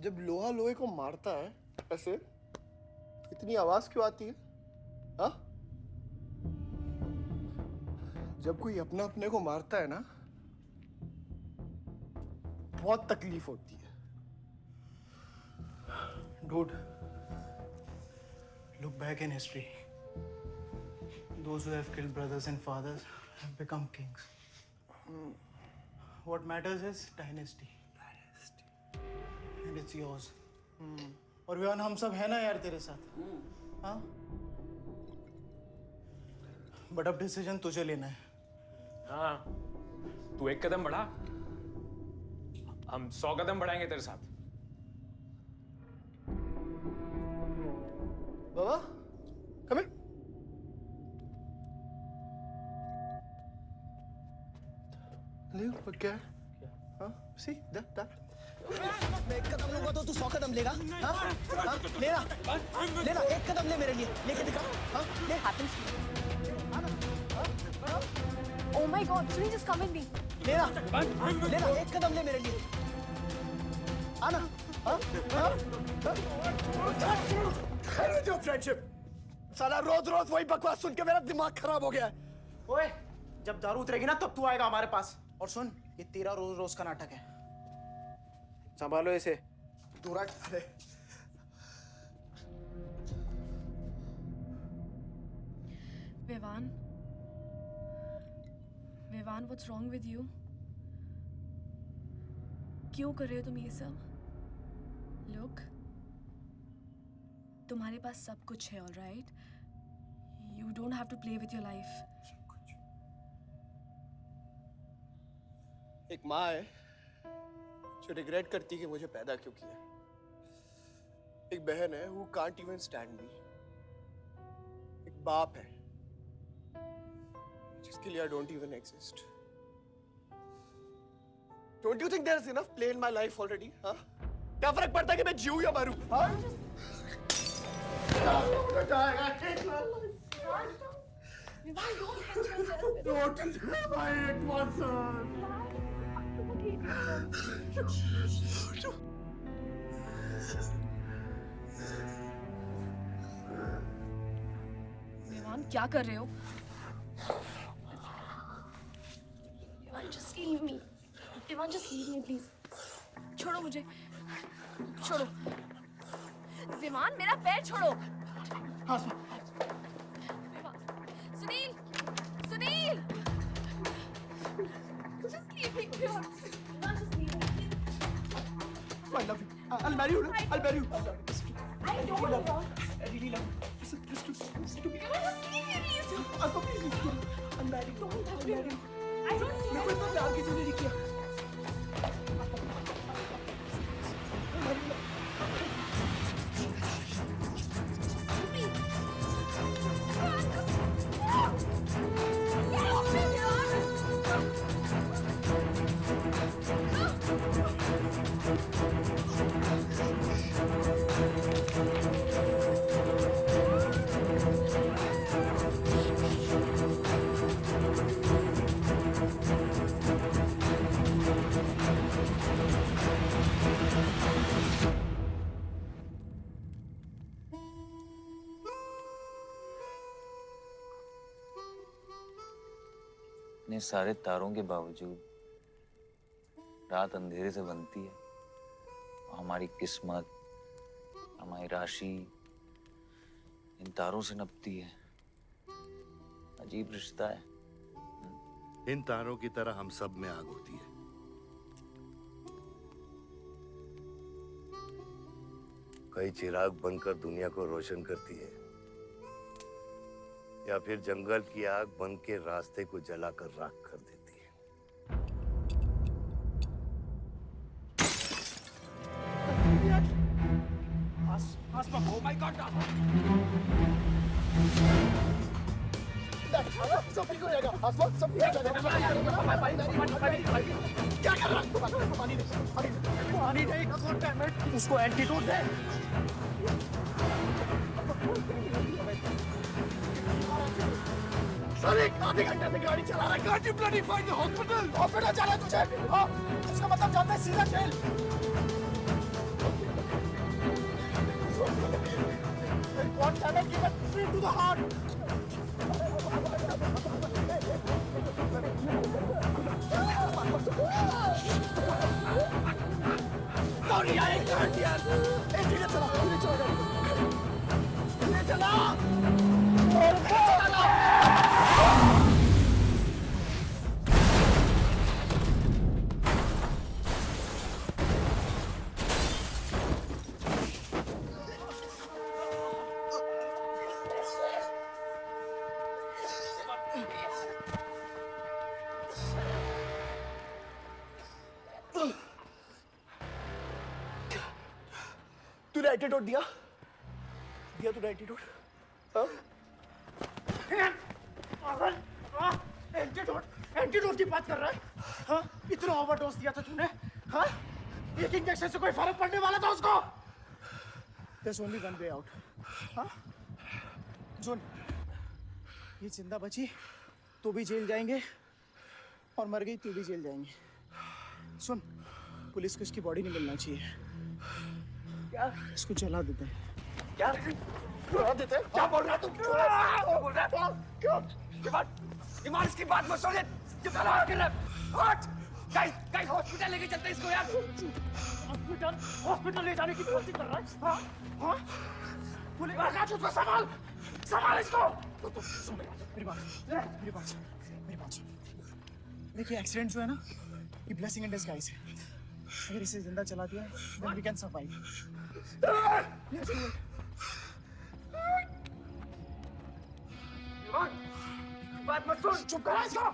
जब लोहा लोहे को मारता है ऐसे, इतनी आवाज क्यों आती है? हाँ? जब कोई अपना अपने को मारता है ना, बहुत तकलीफ होती है। Dude, look back in history. Those who have killed brothers and fathers have become kings. What matters is dynasty. And it's yours. और विवान हम सब है ना यार तेरे साथ, हाँ? बट अब डिसीजन तुझे लेना है। हाँ, तू एक कदम बढ़ा, हम 100 कदम बढ़ाएंगे तेरे साथ। बाबा, come here. ले पर क्या? हाँ, see that. मैं एक कदम लूंगा तो तू 100 कदम लेगा? हाँ? हाँ? लेना, एक कदम ले मेरे लिए, लेके दिखा। हाँ? ले। Oh my God, Sunny, just come with me. लेना, एक कदम ले मेरे लिए। आना। हाँ? जो फ्रेंडशिप, साला रोज वही बकवास सुन के मेरा दिमाग खराब हो गया है। ओए, जब दारू उतरेगी ना तब तू आएगा हमारे पास। और सुन, ये तेरा रोज का नाटक है, संभालो इसे। दूर हट। अरे Vivaan, what's wrong with you? क्यों कर रहे हो तुम ये सब? Look, तुम्हारे पास सब कुछ है, all right? You don't have to play with your life. एक माँ है जो रिग्रेट करती है कि मुझे पैदा क्यों किया। एक बहन है who can't even stand me. एक बाप है जिसके लिए I don't even exist. Don't you think there is enough play in my life already? हाँ? क्या फर्क पड़ता है कि मैं जीऊँ या मरूँ? हाँ? Don't leave my it was Vivaan, क्या कर रहे हो? Vivaan, just leave me. Vivaan, just leave me, please. छोड़ो मुझे. छोड़ो. विवान, मेरा पैर छोड़ो. Sunil, Sunil. Just leave me. Vivaan, just leave me, please. I love you. I'll marry you. I'll marry you. I don't want. I really love you. Listen to me. Vivaन, just leave me, please. Please listen to me. I'll marry you. Don't touch I'll marry me. you. I don't care. मैं कोई इतना प्यार किसी ने नहीं किया। इतने सारे तारों के बावजूद रात अंधेरे से बनती है। हमारी किस्मत, हमारी राशि इन तारों से नपती है। अजीब रिश्ता है। इन तारों की तरह हम सब में आग होती है। कई चिराग बनकर दुनिया को रोशन करती है, या फिर जंगल की आग बन के रास्ते को जलाकर राख कर देती है। Oh my God! सब ठीक हो जाएगा। आसमान सब ठीक हो जाएगा। क्या कर रहा है? पानी नहीं। उसको एंटीडोट दे। सर, एक आधे घंटे से गाड़ी चला रहा है। Can't you bloody find the hospital? Hospital जाना है तुझे? हाँ, इसका मतलब जानता है सीधा jail. One cannot give it straight to the heart. Sorry, I can't hear. Hey, धीरे चला गाड़ी। धीरे चला। तूने एंटीडोट दिया? दिया तूने एंटीडोट? एंटीडोट की बात कर रहा है? हाँ? इतना ओवरडोज दिया था तूने? हाँ? एक इंजेक्शन से कोई फर्क पड़ने वाला था उसको? There's only one way out. हाँ? सुन, ये जिंदा बची तो भी जेल जाएंगे और मर गई तो भी जेल जाएंगे। सुन, पुलिस को इसकी बॉडी नहीं मिलना चाहिए। क्या? इसको जला देते हैं। क्या? जला देते हैं? क्या बोल रहा है तू? क्या बोल रहा है? क्यों? ईमान, इसकी बात मत सुनिए। जला कर रहा है। गाइस, हॉस्पिटल लेके चलते हैं इसको यार। हॉस्पिटल ले जाने की कोशिश कर रहा है? हाँ? हाँ? पुलिस वाला उसको संभाल इसको। मेरी बात सुन। देखिए, एक्सीडेंट जो है ना, ये ब्लेसिंग इन डिस्गाइज है। अगर इसे जिंदा चला दिया then we can survive. Let's do it. बात मत सुन, चुप करा इसको।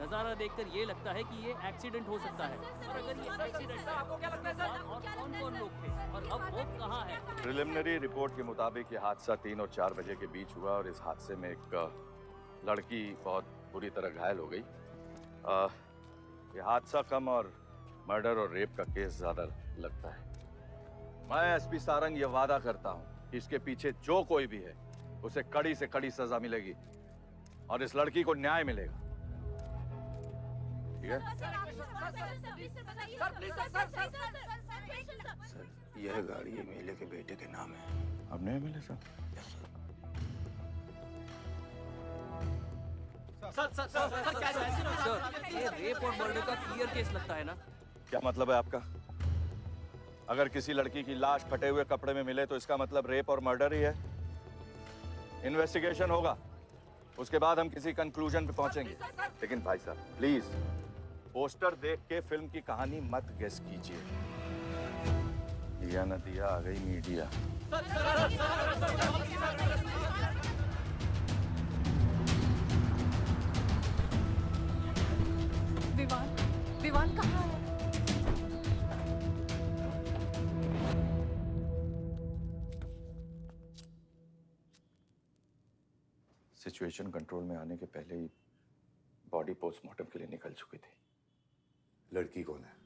नजारा देखकर ये लगता है कि ये एक्सीडेंट हो सकता है। और अगर ये एक्सीडेंट था, आपको क्या लगता है सर? और कौन-कौन लोग थे और अब वो कहाँ है? प्रिलिमिनरी रिपोर्ट के मुताबिक ये हादसा 3 और 4 बजे के बीच हुआ और इस हादसे में एक लड़की बहुत बुरी तरह घायल हो गई। ये हादसा कम और मर्डर और रेप का केस ज्यादा लगता है। मैं एसपी सारंग ये वादा करता हूँ कि इसके पीछे जो कोई भी है उसे कड़ी से कड़ी सजा मिलेगी और इस लड़की को न्याय मिलेगा। ठीक है? सर, यह गाड़ी एमएलए के बेटे के नाम है। अब नहीं मिले सर? सर क्या सर, ये रेप और मर्डर का क्लियर केस लगता है ना? क्या मतलब है आपका? अगर किसी लड़की की लाश फटे हुए कपड़े में मिले तो इसका मतलब रेप और मर्डर ही है। इन्वेस्टिगेशन होगा, उसके बाद हम किसी कंक्लूजन पे पहुंचेंगे। लेकिन भाई साहब प्लीज पोस्टर देख के फिल्म की कहानी मत गेस कीजिए। दिया न दिया, आ गई मीडिया। विवान कहाँ है? सिचुएशन कंट्रोल में आने के पहले ही बॉडी पोस्टमार्टम के लिए निकल चुकी थी। लड़की कौन है?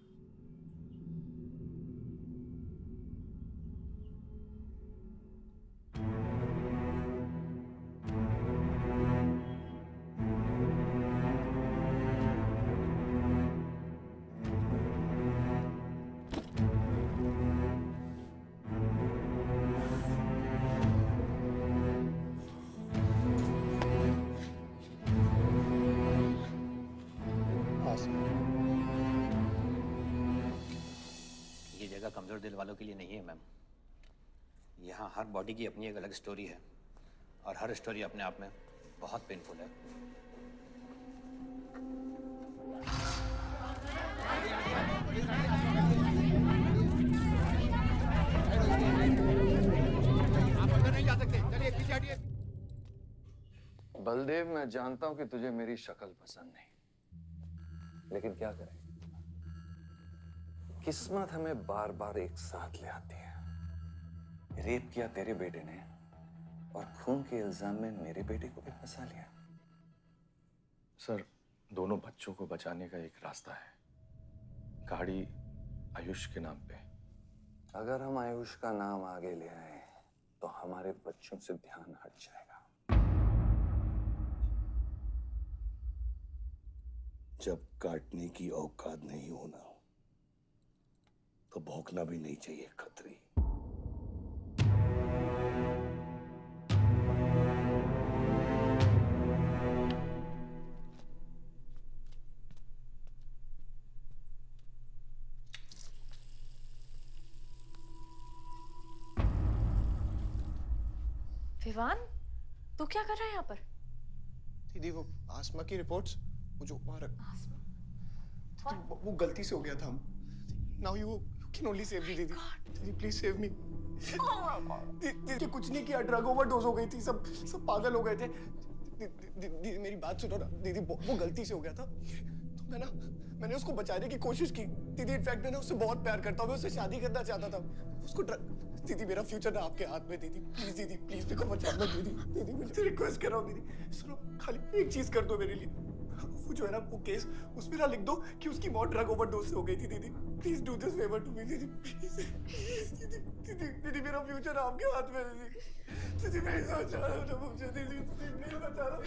ये जगह कमजोर दिल वालों के लिए नहीं है मैम। यहाँ हर बॉडी की अपनी एक अलग स्टोरी है और हर स्टोरी अपने आप में बहुत पेनफुल है। आप अंदर नहीं जा सकते, चलिए पीछे हटिए। बलदेव, मैं जानता हूं कि तुझे मेरी शक्ल पसंद नहीं, लेकिन क्या करें, किस्मत हमें बार बार एक साथ ले आती है। रेप किया तेरे बेटे ने और खून के इल्जाम में मेरे बेटे को भी फंसा लिया। सर, दोनों बच्चों को बचाने का एक रास्ता है, गाड़ी आयुष के नाम पे। अगर हम आयुष का नाम आगे ले आए तो हमारे बच्चों से ध्यान हट जाएगा। जब काटने की औकात नहीं होना तो भौंकना भी नहीं चाहिए खतरी। विवान, तू क्या कर रहा है यहाँ पर? दीदी वो आसमा की रिपोर्ट्स, वो जो वहाँ वो गलती से हो गया था। Now you can only save me, दीदी। दीदी please save me। दीदी कुछ नहीं किया, ड्रग ओवरडोज हो गई थी, सब पागल हो गए थे। दीदी मेरी बात सुनो ना, दीदी वो गलती से हो गया था। मैंने उसको बचाने की कोशिश की दीदी। इनफैक्ट मैंने उससे बहुत प्यार करता हूँ, मैं उससे शादी करना चाहता था। उसको दीदी, मेरा फ्यूचर ना आपके हाथ में दीदी। प्लीज दीदी, प्लीज मेरे को बचाना दीदी। दीदी मुझे रिक्वेस्ट कर रहा हूँ दीदी, सुनो, खाली एक चीज कर दो मेरे लिए। वो जो है ना वो केस, उसमें ना लिख दो कि उसकी मौत ड्रग ओवरडोज से हो गई थी दीदी। Please do this favour to me दीदी, प्लीज। दीदी दीदी दीदी, मेरा फ्यूचर आपके हाथ में दीदी। दीदी मैं सोच रहा हूँ ना मुझे दीदी, नहीं बता रहा हूँ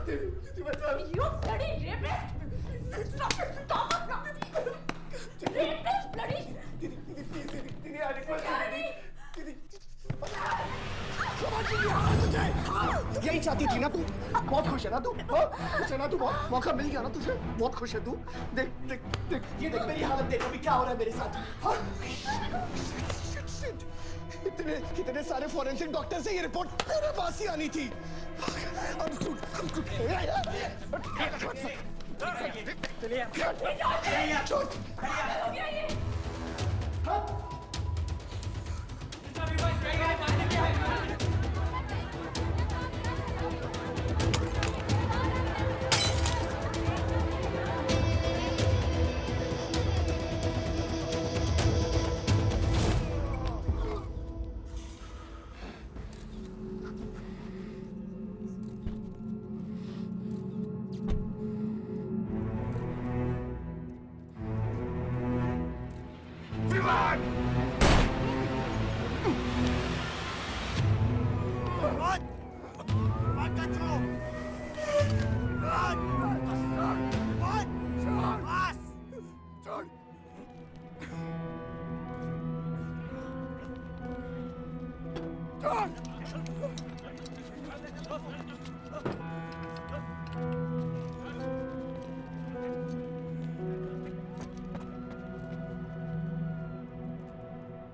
दीदी, बता रहा हूँ। You bloody rapist! Stop it! Stop it! Rapist, bloody! दीदी प्लीज दीदी, आई रिक्वेस्ट दीदी। यही चाहती थी ना तू? बहुत खुश है ना तू? खुश है ना तू? बहुत मौका मिल गया ना तुझे? बहुत खुश है तू? देख देख देख, ये देख मेरी हालत, देख अभी क्या हो रहा है मेरे साथ। इतने सारे फॉरेंसिक डॉक्टर से ये रिपोर्ट मेरे पास ही आनी थी।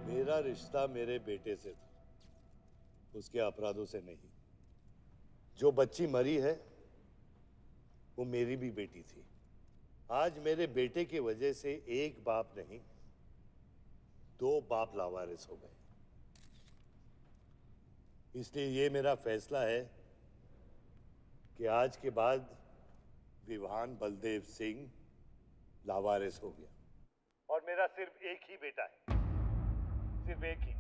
मेरा रिश्ता मेरे बेटे से था, उसके अपराधों से नहीं। जो बच्ची मरी है वो मेरी भी बेटी थी। आज मेरे बेटे की वजह से एक बाप नहीं, दो बाप लावारिस हो गए। इसलिए ये मेरा फैसला है कि आज के बाद विवान बलदेव सिंह लावारिस हो गया और मेरा सिर्फ एक ही बेटा है, सिर्फ एक ही,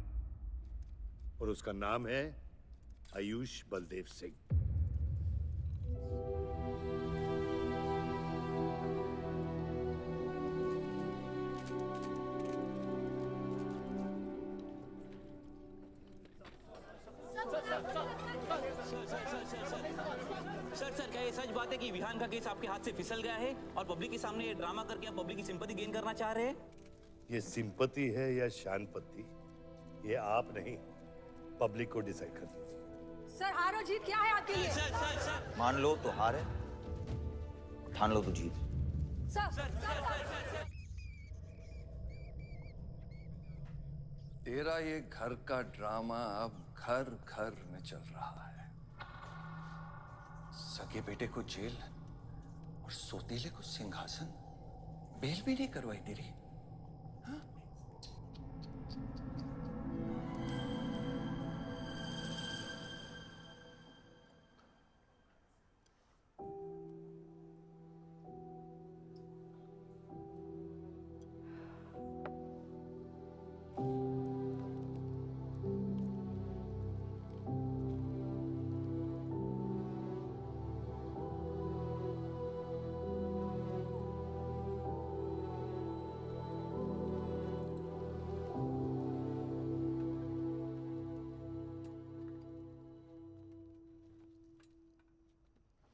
और उसका नाम है आयुष बलदेव सिंह। सर क्या ये सच बात है कि विहान का केस आपके हाथ से फिसल गया है और पब्लिक के सामने ये ड्रामा करके आप पब्लिक की सिंपैथी गेन करना चाह रहे हैं? ये सिंपैथी है या शानपत्ती, ये आप नहीं, पब्लिक को डिसाइड कर दीजिए। सर हार और जीत क्या है आपके लिए? मान लो तो हार है, ठान लो तो जीत। तेरा ये घर का ड्रामा अब घर घर में चल रहा है। सगे बेटे को जेल और सोतीले को सिंहासन, बेल भी नहीं करवाई तेरी।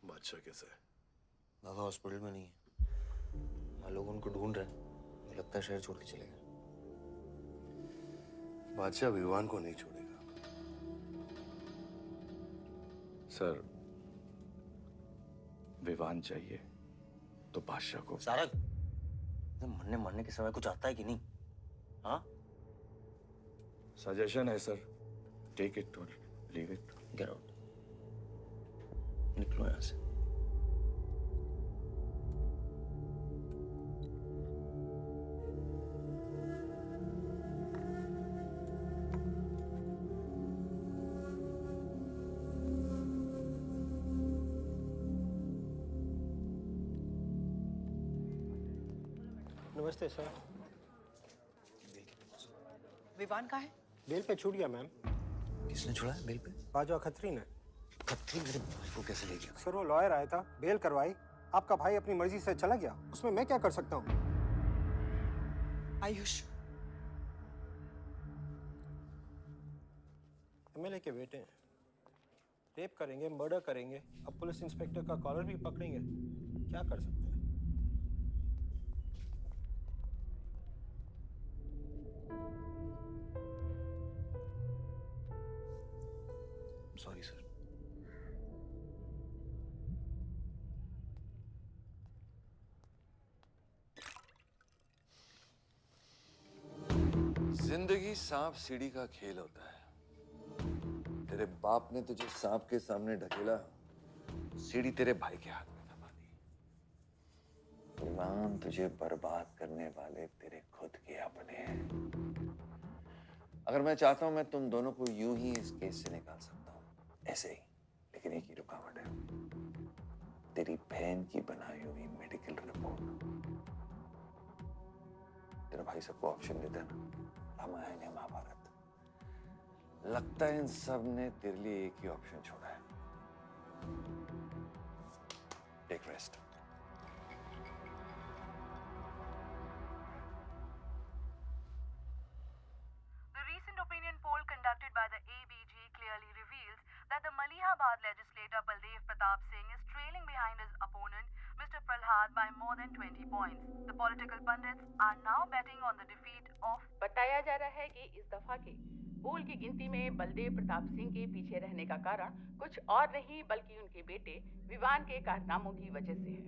बादशाह कैसा है? बाबा हॉस्पिटल में नहीं है, वहाँ लोग उनको ढूंढ रहे हैं, मुझे लगता है शहर छोड़ के चले गए। बादशाह विवान को नहीं छोड़ेगा। सर, विवान चाहिए तो बादशाह को। सारक, मरने के समय कुछ आता है कि नहीं? हाँ? सजेशन है सर, टेक इट और लीव इट। गेट आउट, निकलो यहाँ से। नमस्ते सर। विवान कहाँ है? बेल पे छूट गया मैम। किसने छोड़ा है बेल पे? बाजवा खत्री ने। खत्री मेरे भाई को कैसे ले गया? सर वो लॉयर आया था, बेल करवाई, आपका भाई अपनी मर्जी से चला गया, उसमें मैं क्या कर सकता हूँ? आयुष, एमएलए के बेटे हैं, रेप करेंगे, मर्डर करेंगे, अब पुलिस इंस्पेक्टर का कॉलर भी पकड़ेंगे, क्या कर सकते हैं? Sorry sir. जिंदगी सांप सीढ़ी का खेल होता है। तेरे बाप ने तुझे सांप के सामने ढकेला, सीढ़ी तेरे भाई के हाथ में दबा दी। गुलाम तुझे बर्बाद करने वाले तेरे खुद के अपने हैं। अगर मैं चाहता हूं मैं तुम दोनों को यूं ही इस केस से निकाल सकता हूं, ऐसे ही, लेकिन एक ही रुकावट है, तेरी बहन की बनाई हुई मेडिकल रिपोर्ट। तेरा भाई सबको ऑप्शन देता है ना, रामायण या महाभारत। लगता है इन सब ने तेरे लिए एक ही ऑप्शन छोड़ा है, take rest. The recent opinion poll conducted by the ABG clearly reveals that the Malihabad legislator Baldev Pratap Singh is trailing behind his opponent, Mr. Prahlad, by more than 20 points. The political pundits are now betting on the defeat of. बताया जा रहा है कि इस दफा के पोल की गिनती में बलदेव प्रताप सिंह के पीछे रहने का कारण कुछ और नहीं बल्कि उनके बेटे विवान के कारनामों की वजह से है।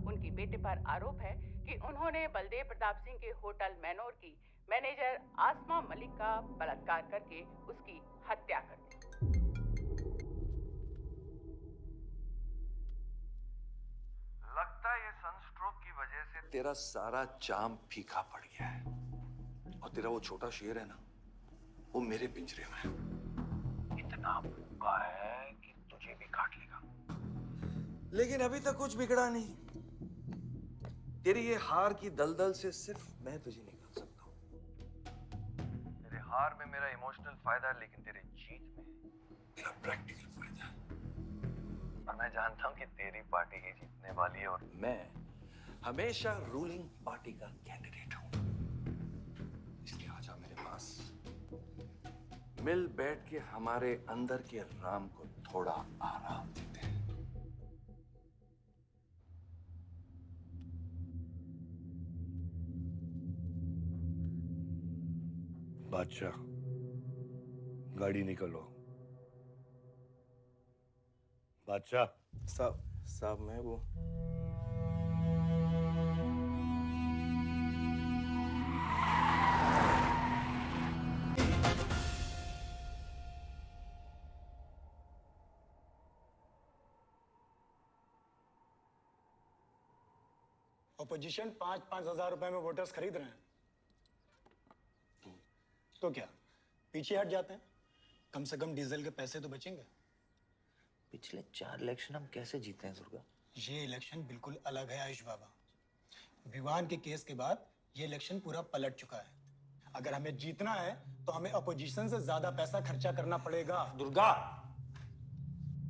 उनके बेटे पर आरोप है कि उन्होंने बलदेव प्रताप सिंह के होटल मैनोर की मैनेजर आसमा मलिक का बलात्कार करके उसकी हत्या कर दी। लगता है ये सनस्ट्रोक की वजह से तेरा सारा चाम फीका पड़ गया है, और तेरा वो छोटा शेर है ना, वो मेरे पिंजरे में है। इतना भूखा है कि तुझे भी काट लेगा। लेकिन अभी तक कुछ बिगड़ा नहीं। तेरी ये हार की दलदल से सिर्फ मैं तुझे निकाल सकता हूँ। तेरे हार में मेरा इमोशनल फायदा है, लेकिन तेरे जीत में मेरा प्रैक्टिकल फायदा है। और मैं जानता हूँ कि तेरी पार्टी ही जीतने वाली है, और मैं हमेशा रूलिंग पार्टी का कैंडिडेट हूँ। इसलिए आजा मेरे पास, मिल बैठ के हमारे अंदर के राम को थोड़ा आराम देते हैं। बादशाह, गाड़ी निकलो। बादशाह साहब मैं वो अपोजिशन 5-5 हजार रुपए में वोटर्स खरीद रहे हैं, तो क्या पीछे हट जाते हैं? कम से कम डीजल के पैसे तो बचेंगे। पिछले 4 इलेक्शन हम कैसे जीते हैं दुर्गा? ये इलेक्शन बिल्कुल अलग है आयुष बाबा। विवान के केस के बाद ये इलेक्शन पूरा पलट चुका है। अगर हमें जीतना है तो हमें अपोजिशन से ज्यादा पैसा खर्चा करना पड़ेगा। दुर्गा,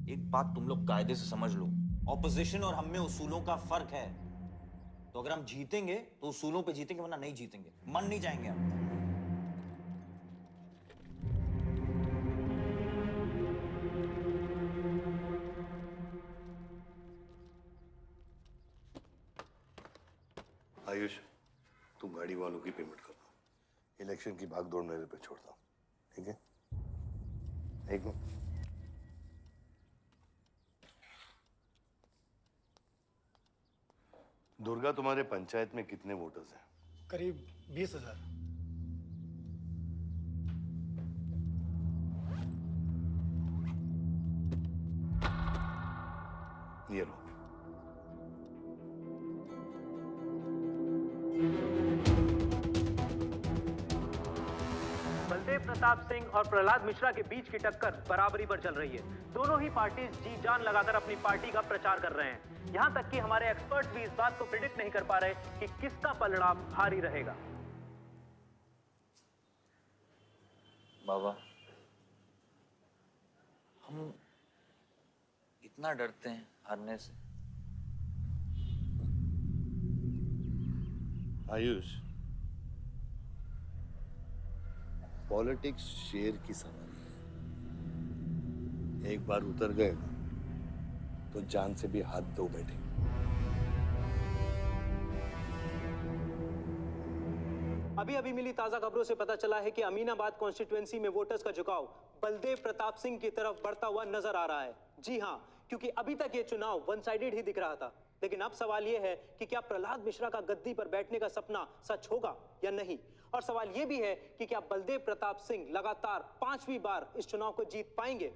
एक बात तुम लोग कायदे से समझ लो, ऑपोजिशन और हम में उसूलों का फर्क है। तो अगर हम जीतेंगे तो उसूलों पे जीतेंगे, वरना नहीं जीतेंगे, मन नहीं जाएंगे हम। आयुष, तुम गाड़ी वालों की पेमेंट कर दो। इलेक्शन की भागदौड़ मेरे पे छोड़ दो, ठीक है? एक मिनट। दुर्गा, तुम्हारे पंचायत में कितने वोटर्स हैं? करीब 20,000। ये लो। बलदेव प्रताप सिंह और प्रहलाद मिश्रा के बीच की टक्कर बराबरी पर चल रही है। दोनों ही पार्टी जी जान लगाकर अपनी पार्टी का प्रचार कर रहे हैं। यहां तक कि हमारे एक्सपर्ट भी इस बात को प्रिडिक्ट नहीं कर पा रहे कि किसका पलड़ा भारी रहेगा। बाबा, हम इतना डरते हैं हारने से। आयुष, पॉलिटिक्स शेर की सवारी है। एक बार उतर गए तो जान से भी हाथ धो बैठे। अभी अभी मिली ताजा खबरों से पता चला है कि अमीनाबाद कॉन्स्टिट्यूएंसी में वोटर्स का झुकाव बलदेव प्रताप सिंह की तरफ बढ़ता हुआ नजर आ रहा है। जी हां, क्योंकि अभी तक ये चुनाव वन साइडेड ही दिख रहा था, लेकिन अब सवाल ये है कि क्या प्रहलाद मिश्रा का गद्दी पर बैठने का सपना सच होगा या नहीं। और सवाल ये भी है कि क्या बलदेव प्रताप सिंह लगातार 5वीं बार इस चुनाव को जीत पाएंगे।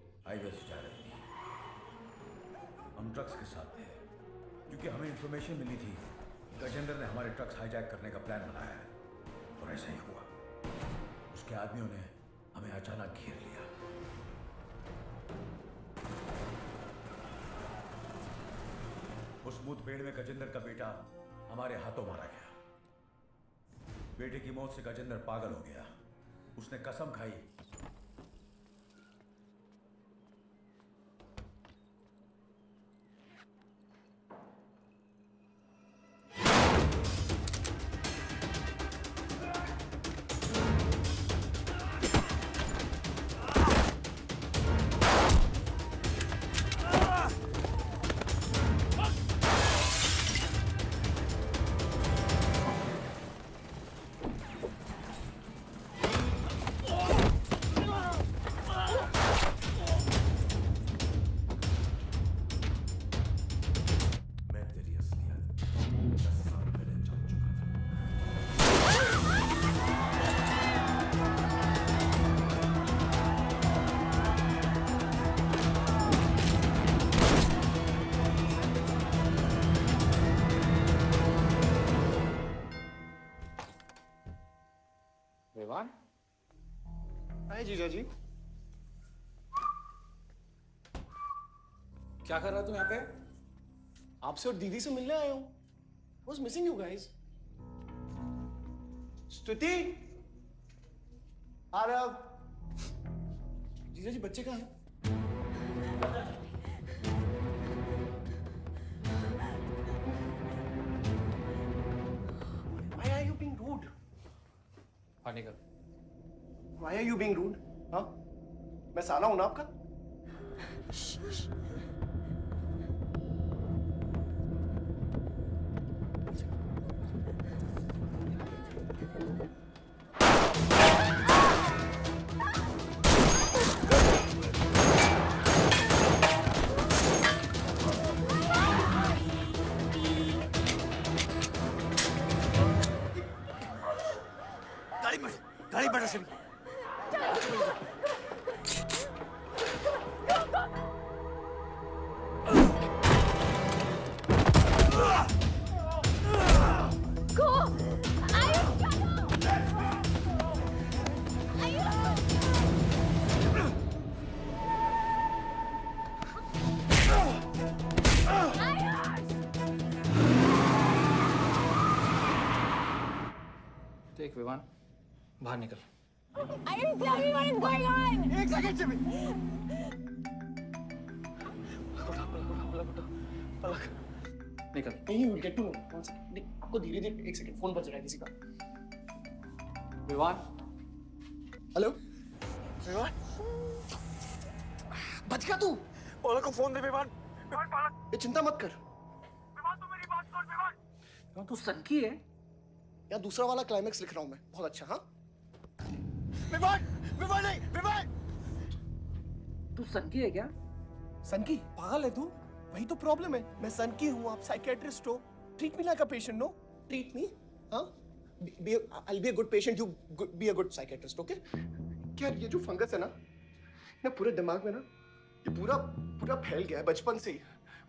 हम ट्रक्स के साथ थे क्योंकि हमें इंफॉर्मेशन मिली थी गजेंद्र ने हमारे ट्रक्स हाईजैक करने का प्लान बनाया है, और ऐसा ही हुआ। उसके आदमियों ने हमें अचानक घेर लिया। उस मुठभेड़ में गजेंद्र का बेटा हमारे हाथों मारा गया। बेटे की मौत से गजेंद्र पागल हो गया। उसने कसम खाई विवान। हाय जीजा जी। क्या कर रहा तुम यहाँ पे? आपसे और दीदी से मिलने आया हूँ। Was missing you guys. स्तुति, आ रहा। जीजा जी बच्चे कहाँ हैं? Why are you being rude? पानी कर। Why are you being rude? हाँ? मैं साला हूं ना आपका? गाड़ी बढ़ा से देख विवान, बाहर निकल। Ayush, tell me what is going on. एक सेकंड से भी। निकल। नहीं, you will get to know. One second. आपको धीरे-धीरे, एक सेकंड, फोन बज रहा है किसी का। विवान। हेलो। विवान। बच गया तू। पलक को फोन दे विवान। विवान पलक। ये चिंता मत कर। विवान तू मेरी बात सुन विवान। विवान तू सनकी है? या दूसरा वाला क्लाइमेक्स लिख रहा हूँ मैं। बहुत अच्छा, हाँ? विवान, विवान नहीं, विवान। तू सनकी है क्या? सनकी? पागल है तू? वही तो प्रॉब्लम है। मैं सनकी हूँ, आप साइकियाट्रिस्ट हो। Treat me like a patient, no? Treat me, हाँ? I'll be a good patient, you be a good psychiatrist, okay? क्या ये जो फंगस है ना पूरे दिमाग में ना, ये पूरा फैल गया है बचपन से ही।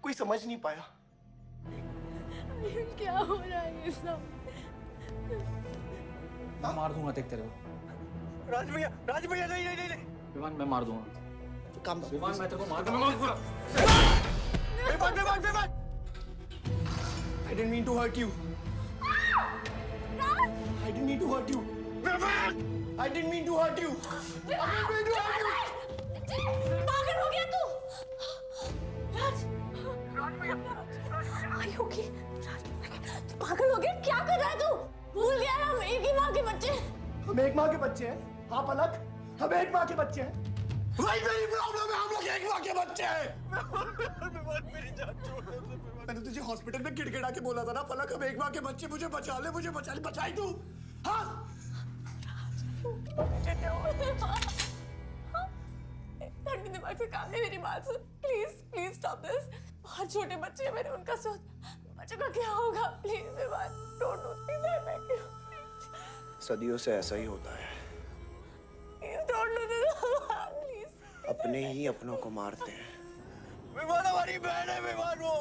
कोई समझ नहीं पाया। क्या हो रहा है ये सब? मैं मार दूंगा देख तेरे को। राज भैया नहीं नहीं नहीं विमान मैं मार दूंगा। काम विमान मैं तेरे को मार दूंगा। विमान I didn't mean to hurt you. I didn't mean to hurt you. I didn't mean to hurt you. पागल हो गया तू? राज Are you okay? तू पागल हो गया? क्या कर रहा है तू? भूल गया ना हम एक ही माँ के बच्चे। हम एक माँ के बच्चे हैं। हाँ पलक, हम एक माँ के बच्चे हैं। वही मेरी प्रॉब्लम है, हम लोग एक माँ के बच्चे हैं। मेरी जान छोड़ दे। मैंने तुझे हॉस्पिटल में गिड़गिड़ा के बोला था ना पलक, हम एक माँ के बच्चे, मुझे बचा ले, बचाई तू। हाँ? ठंडी दिमाग से काम नहीं, मेरी बात सुन प्लीज प्लीज स्टॉप दिस। बहुत छोटे बच्चे हैं मेरे, उनका सोच बच्चों का क्या होगा। Please Vivaan don't do this. I beg you. सदियों से ऐसा ही होता है, please don't do this please. अपने ही अपनों को मारते हैं। विमान हमारी बहन है, विमान वो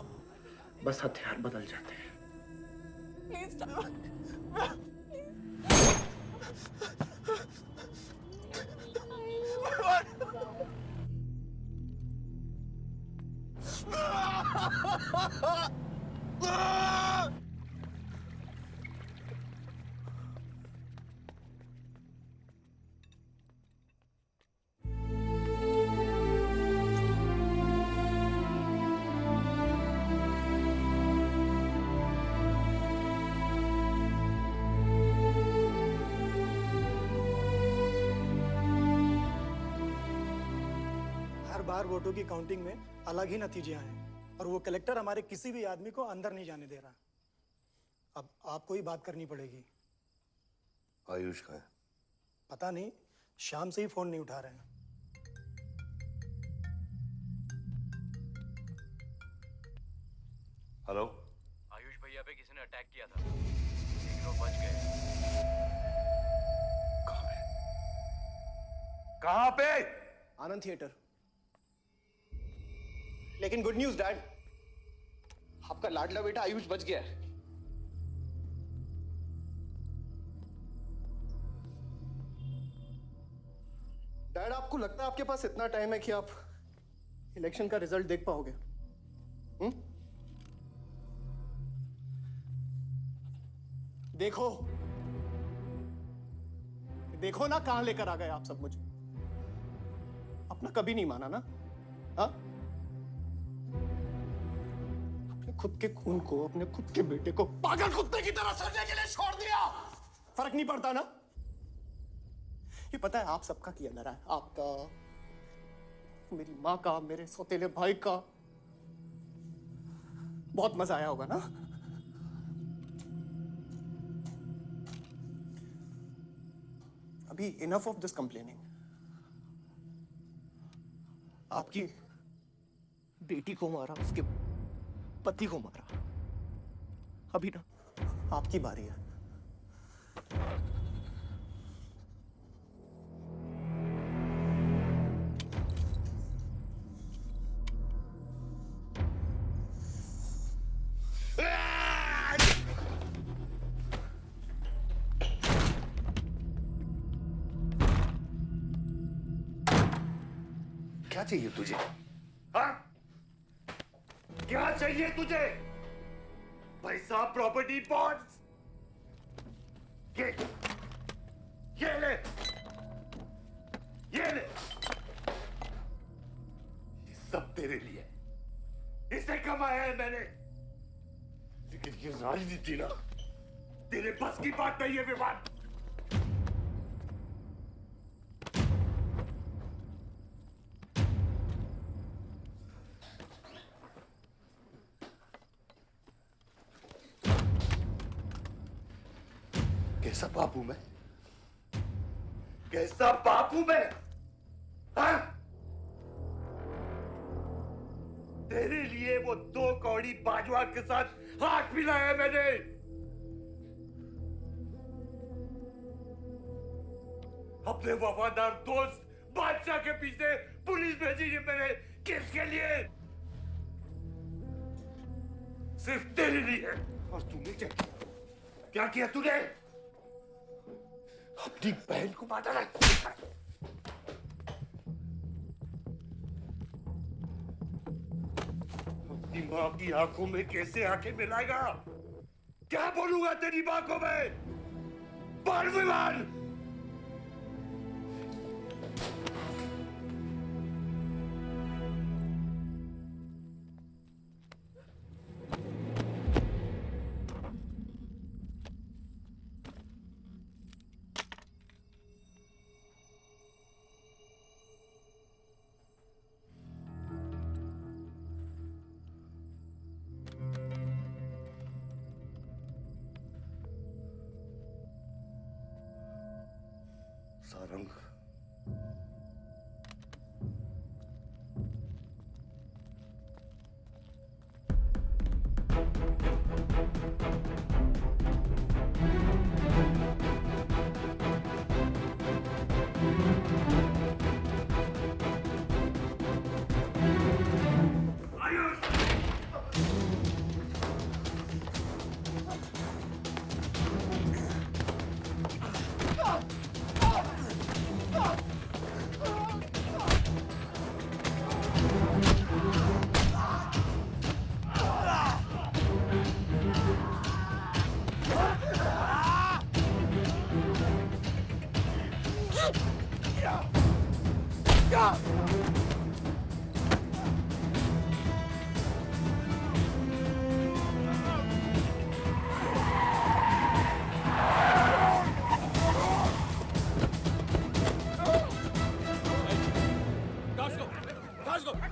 बस हथियार बदल जाते हैं। Please stop. हर बार वोटों की काउंटिंग में अलग ही नतीजे आए और वो कलेक्टर हमारे किसी भी आदमी को अंदर नहीं जाने दे रहा। अब आपको ही बात करनी पड़ेगी। आयुष का है? पता नहीं, शाम से ही फोन नहीं उठा रहे हैं। हेलो, आयुष भैया पे किसी ने अटैक किया था, 1 लोग बच गए। कहाँ पे? आनंद थिएटर। लेकिन गुड न्यूज डैड, आपका लाडला बेटा आयुष बच गया है। डैड आपको लगता है आपके पास इतना टाइम है कि आप इलेक्शन का रिजल्ट देख पाओगे? देखो देखो ना कहां लेकर आ गए आप सब मुझे। अपना कभी नहीं माना ना? हाँ, अपने खुद के खून को, अपने खुद के बेटे को पागल कुत्ते की तरह सड़ने के लिए छोड़ दिया। फर्क नहीं पड़ता ना? ये पता है आप सबका किया डरा है, आपका, मेरी माँ का, मेरे सौतेले भाई का। बहुत मजा आया होगा ना? अभी इनफ ऑफ दिस कंप्लेनिंग। आपकी बेटी को मारा, उसके पति को मारा, अभी ना आपकी बारी है। क्या चाहिए तुझे? हाँ? क्या चाहिए तुझे? पैसा, प्रॉपर्टी, बॉन्ड्स? ये ले, ये ले। ये सब तेरे लिए, इसे कमाया है मैंने। लेकिन ये राजनीति ना तेरे बस की बात नहीं है विवान। कैसा बाप हूं मैं? कैसा बाप हूं मैं? हाँ? तेरे लिए वो 2 कौड़ी बाजवा के साथ हाथ मिलाया मैंने। अपने वफादार दोस्त बादशाह के पीछे पुलिस भेजी है मैंने। किसके लिए? सिर्फ तेरे लिए। और तूने क्या किया? क्या किया तूने? अपनी बहन को मारा है। अपनी मां की आंखों में कैसे आंखें मिलाएगा? क्या बोलूंगा तेरी मां को मैं? बोल विवान! सारंग,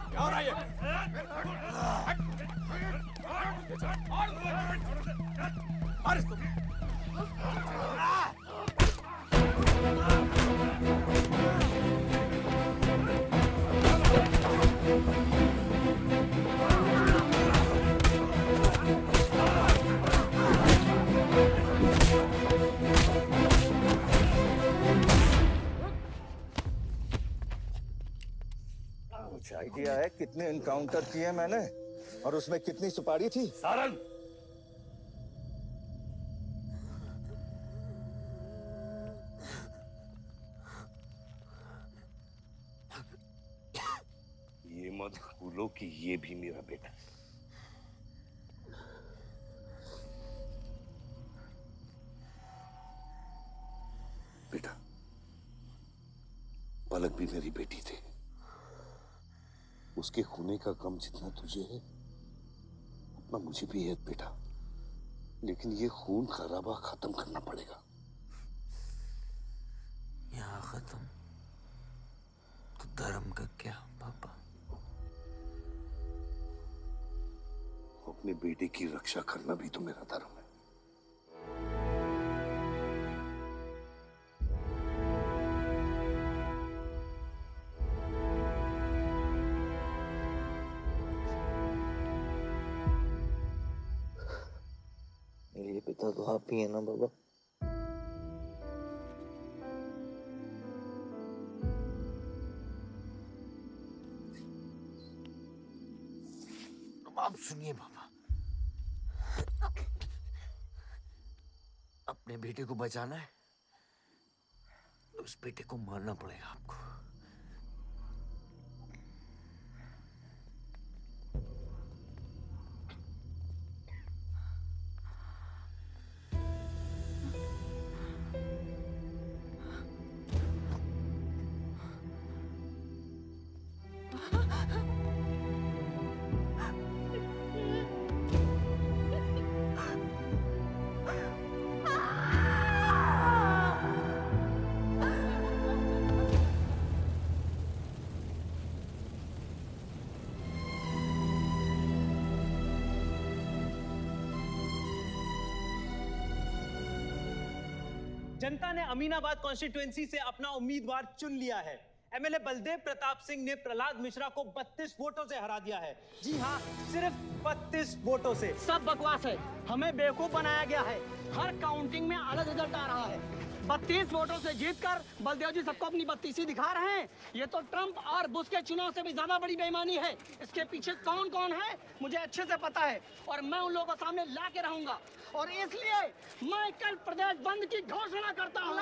क्या हो रहा है ये? मार इसको। कुछ आइडिया है कितने एनकाउंटर किए मैंने और उसमें कितनी सुपारी थी? सारंग, ये मत भूलो कि ये भी मेरा बेटा है। बेटा, पलक भी मेरी बेटी थी। उसके खोने का गम जितना तुझे है उतना मुझे भी है बेटा, लेकिन ये खून खराबा खत्म करना पड़ेगा। यहाँ खत्म तो धर्म का क्या पापा? अपने बेटे की रक्षा करना भी तो मेरा धर्म है। मेरे पिता तो आप ही है ना बाबा? आप सुनिए बाबा, अपने बेटे को बचाना है तो उस बेटे को मारना पड़ेगा आपको। जनता ने अमीनाबाद कॉन्स्टिट्यूएंसी से अपना उम्मीदवार चुन लिया है। एमएलए बलदेव प्रताप सिंह ने प्रहलाद मिश्रा को 32 वोटों से हरा दिया है। जी हाँ, सिर्फ 32 वोटों से। सब बकवास है, हमें बेवकूफ बनाया गया है। हर काउंटिंग में अलग रिजल्ट आ रहा है। 32 वोटों से जीतकर बलदेव जी सबको अपनी बत्तीसी दिखा रहे हैं। ये तो ट्रंप और बुश के चुनाव से भी ज्यादा बड़ी बेईमानी है। इसके पीछे कौन कौन है मुझे अच्छे से पता है और मैं उन लोगों को सामने ला के रहूंगा और इसलिए मैं कल प्रदेश बंद की घोषणा करता हूँ।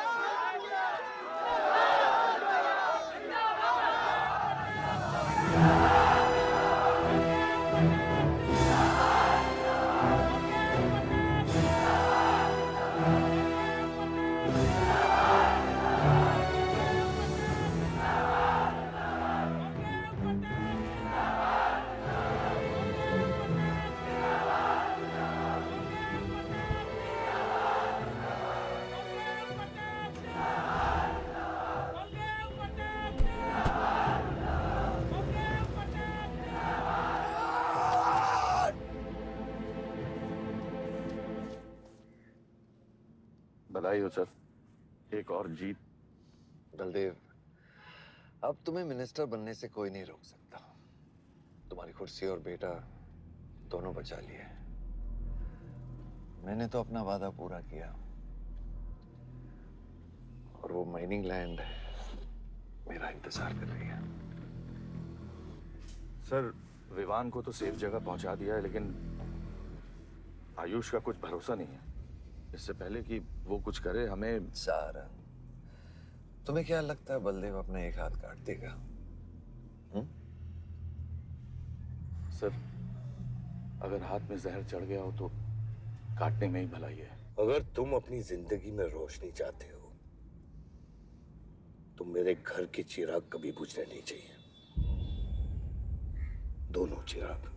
बधाई हो सर, एक और जीत। बलदेव, अब तुम्हें मिनिस्टर बनने से कोई नहीं रोक सकता। तुम्हारी कुर्सी और बेटा दोनों बचा लिए। मैंने तो अपना वादा पूरा किया और वो माइनिंग लैंड मेरा इंतजार कर रही है। सर, विवान को तो सेफ जगह पहुंचा दिया है, लेकिन आयुष का कुछ भरोसा नहीं है। इससे पहले कि वो कुछ करे हमें। सारा, तुम्हें क्या लगता है बलदेव अपना एक हाथ काट देगा? सर, अगर हाथ में जहर चढ़ गया हो तो काटने में ही भलाई है। अगर तुम अपनी जिंदगी में रोशनी चाहते हो तो मेरे घर के चिराग कभी बुझने नहीं चाहिए, दोनों चिराग।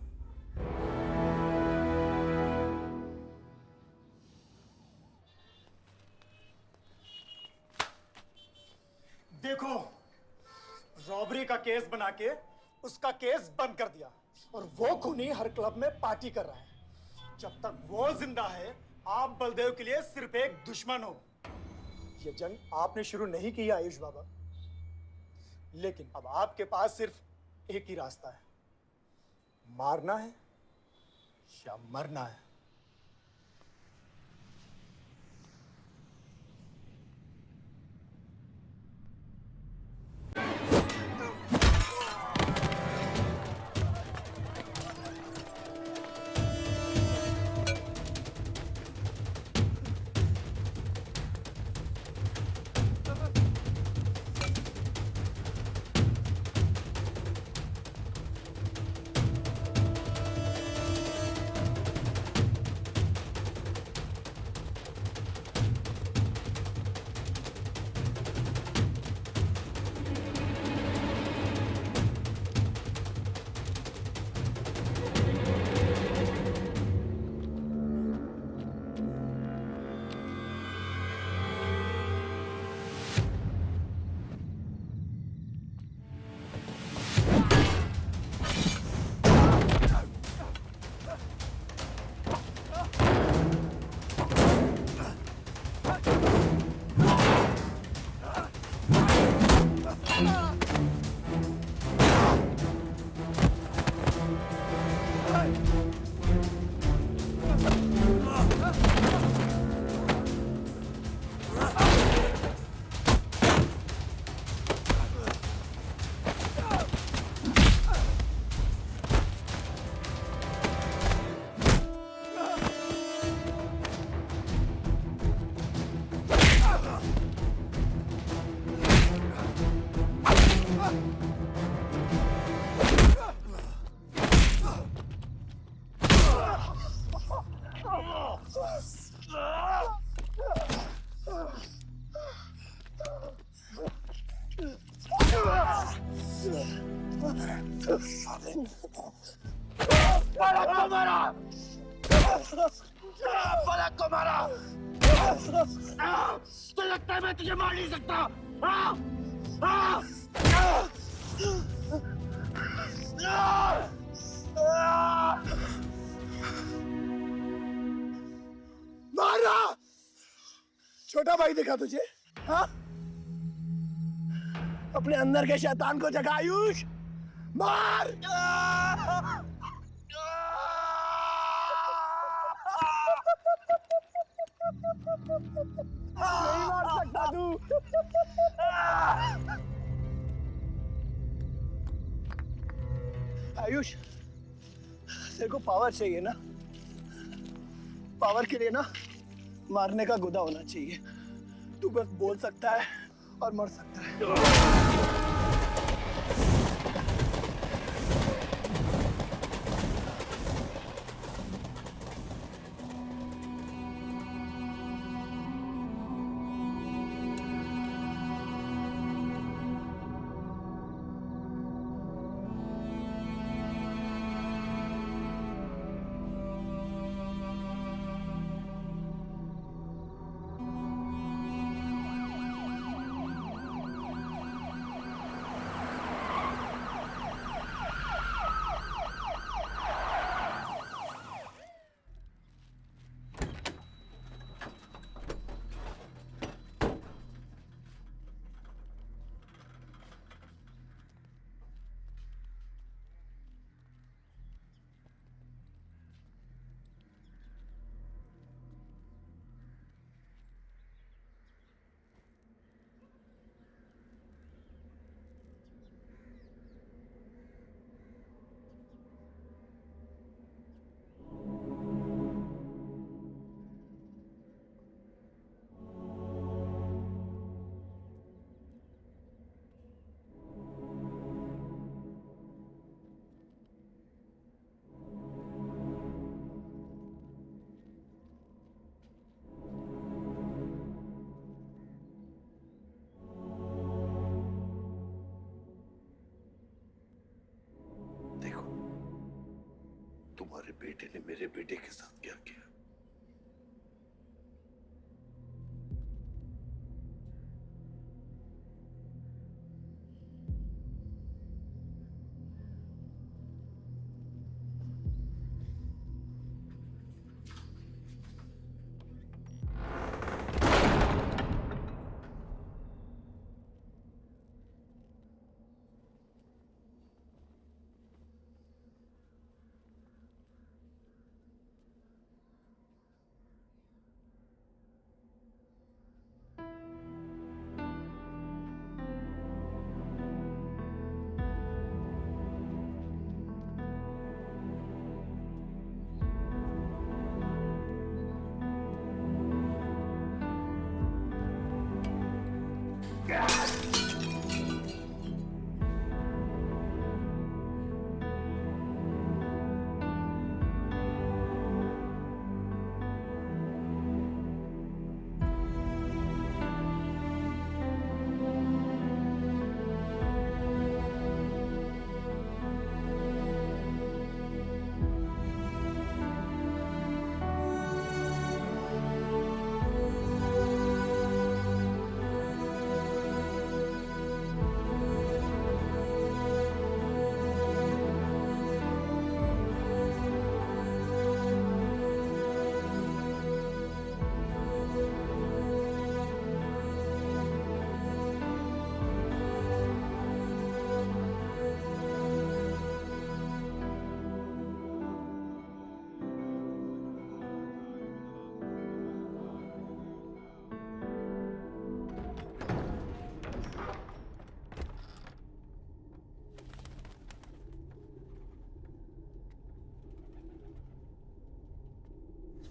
देखो, रॉबरी का केस बना के उसका केस बंद कर दिया और वो खूनी हर क्लब में पार्टी कर रहा है। जब तक वो जिंदा है, आप बलदेव के लिए सिर्फ एक दुश्मन हो। ये जंग आपने शुरू नहीं की आयुष बाबा, लेकिन अब आपके पास सिर्फ एक ही रास्ता है, मारना है या मरना है। फलक को मारा। तो लगता है मैं तुझे मार नहीं सकता। मारा। छोटा भाई दिखा तुझे? हाँ? अपने अंदर के शैतान को जगा आयुष। मार। नहीं मार सकता तू। आयुष, तेरे को पावर चाहिए ना? पावर के लिए ना मारने का गुदा होना चाहिए। तू बस बोल सकता है और मर सकता है। तुम्हारे बेटे ने मेरे बेटे के साथ क्या किया?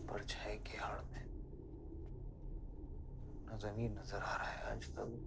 परछाई की आड़ में न जमीन नजर आ रहा है आज तक।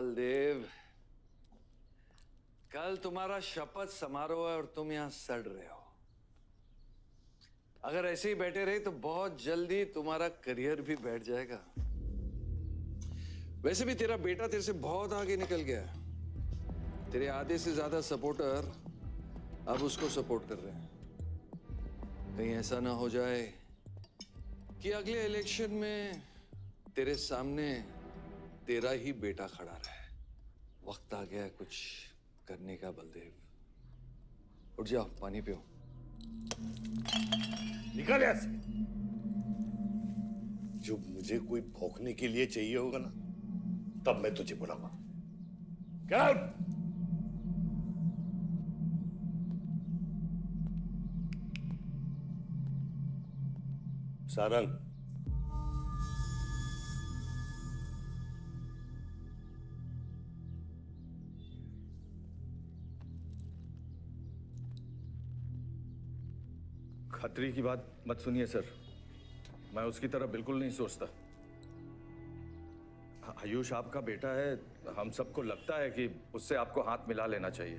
बलदेव, कल तुम्हारा शपथ समारोह है और तुम यहां सड़ रहे हो। अगर ऐसे ही बैठे रहे तो बहुत जल्दी तुम्हारा करियर भी बैठ जाएगा। वैसे भी तेरा बेटा तेरे से बहुत आगे निकल गया है। तेरे आधे से ज्यादा सपोर्टर अब उसको सपोर्ट कर रहे हैं। कहीं ऐसा ना हो जाए कि अगले इलेक्शन में तेरे सामने तेरा ही बेटा खड़ा रहे। वक्त आ गया है कुछ करने का बलदेव। उठ जाओ, पानी पियो। निकल यहाँ से। जब मुझे कोई भौंकने के लिए चाहिए होगा ना, तब मैं तुझे बुलाऊंगा। क्या? सारंग, खतरी की बात मत सुनिए सर, मैं उसकी तरह बिल्कुल नहीं सोचता। आयुष आपका बेटा है, हम सबको लगता है कि उससे आपको हाथ मिला लेना चाहिए।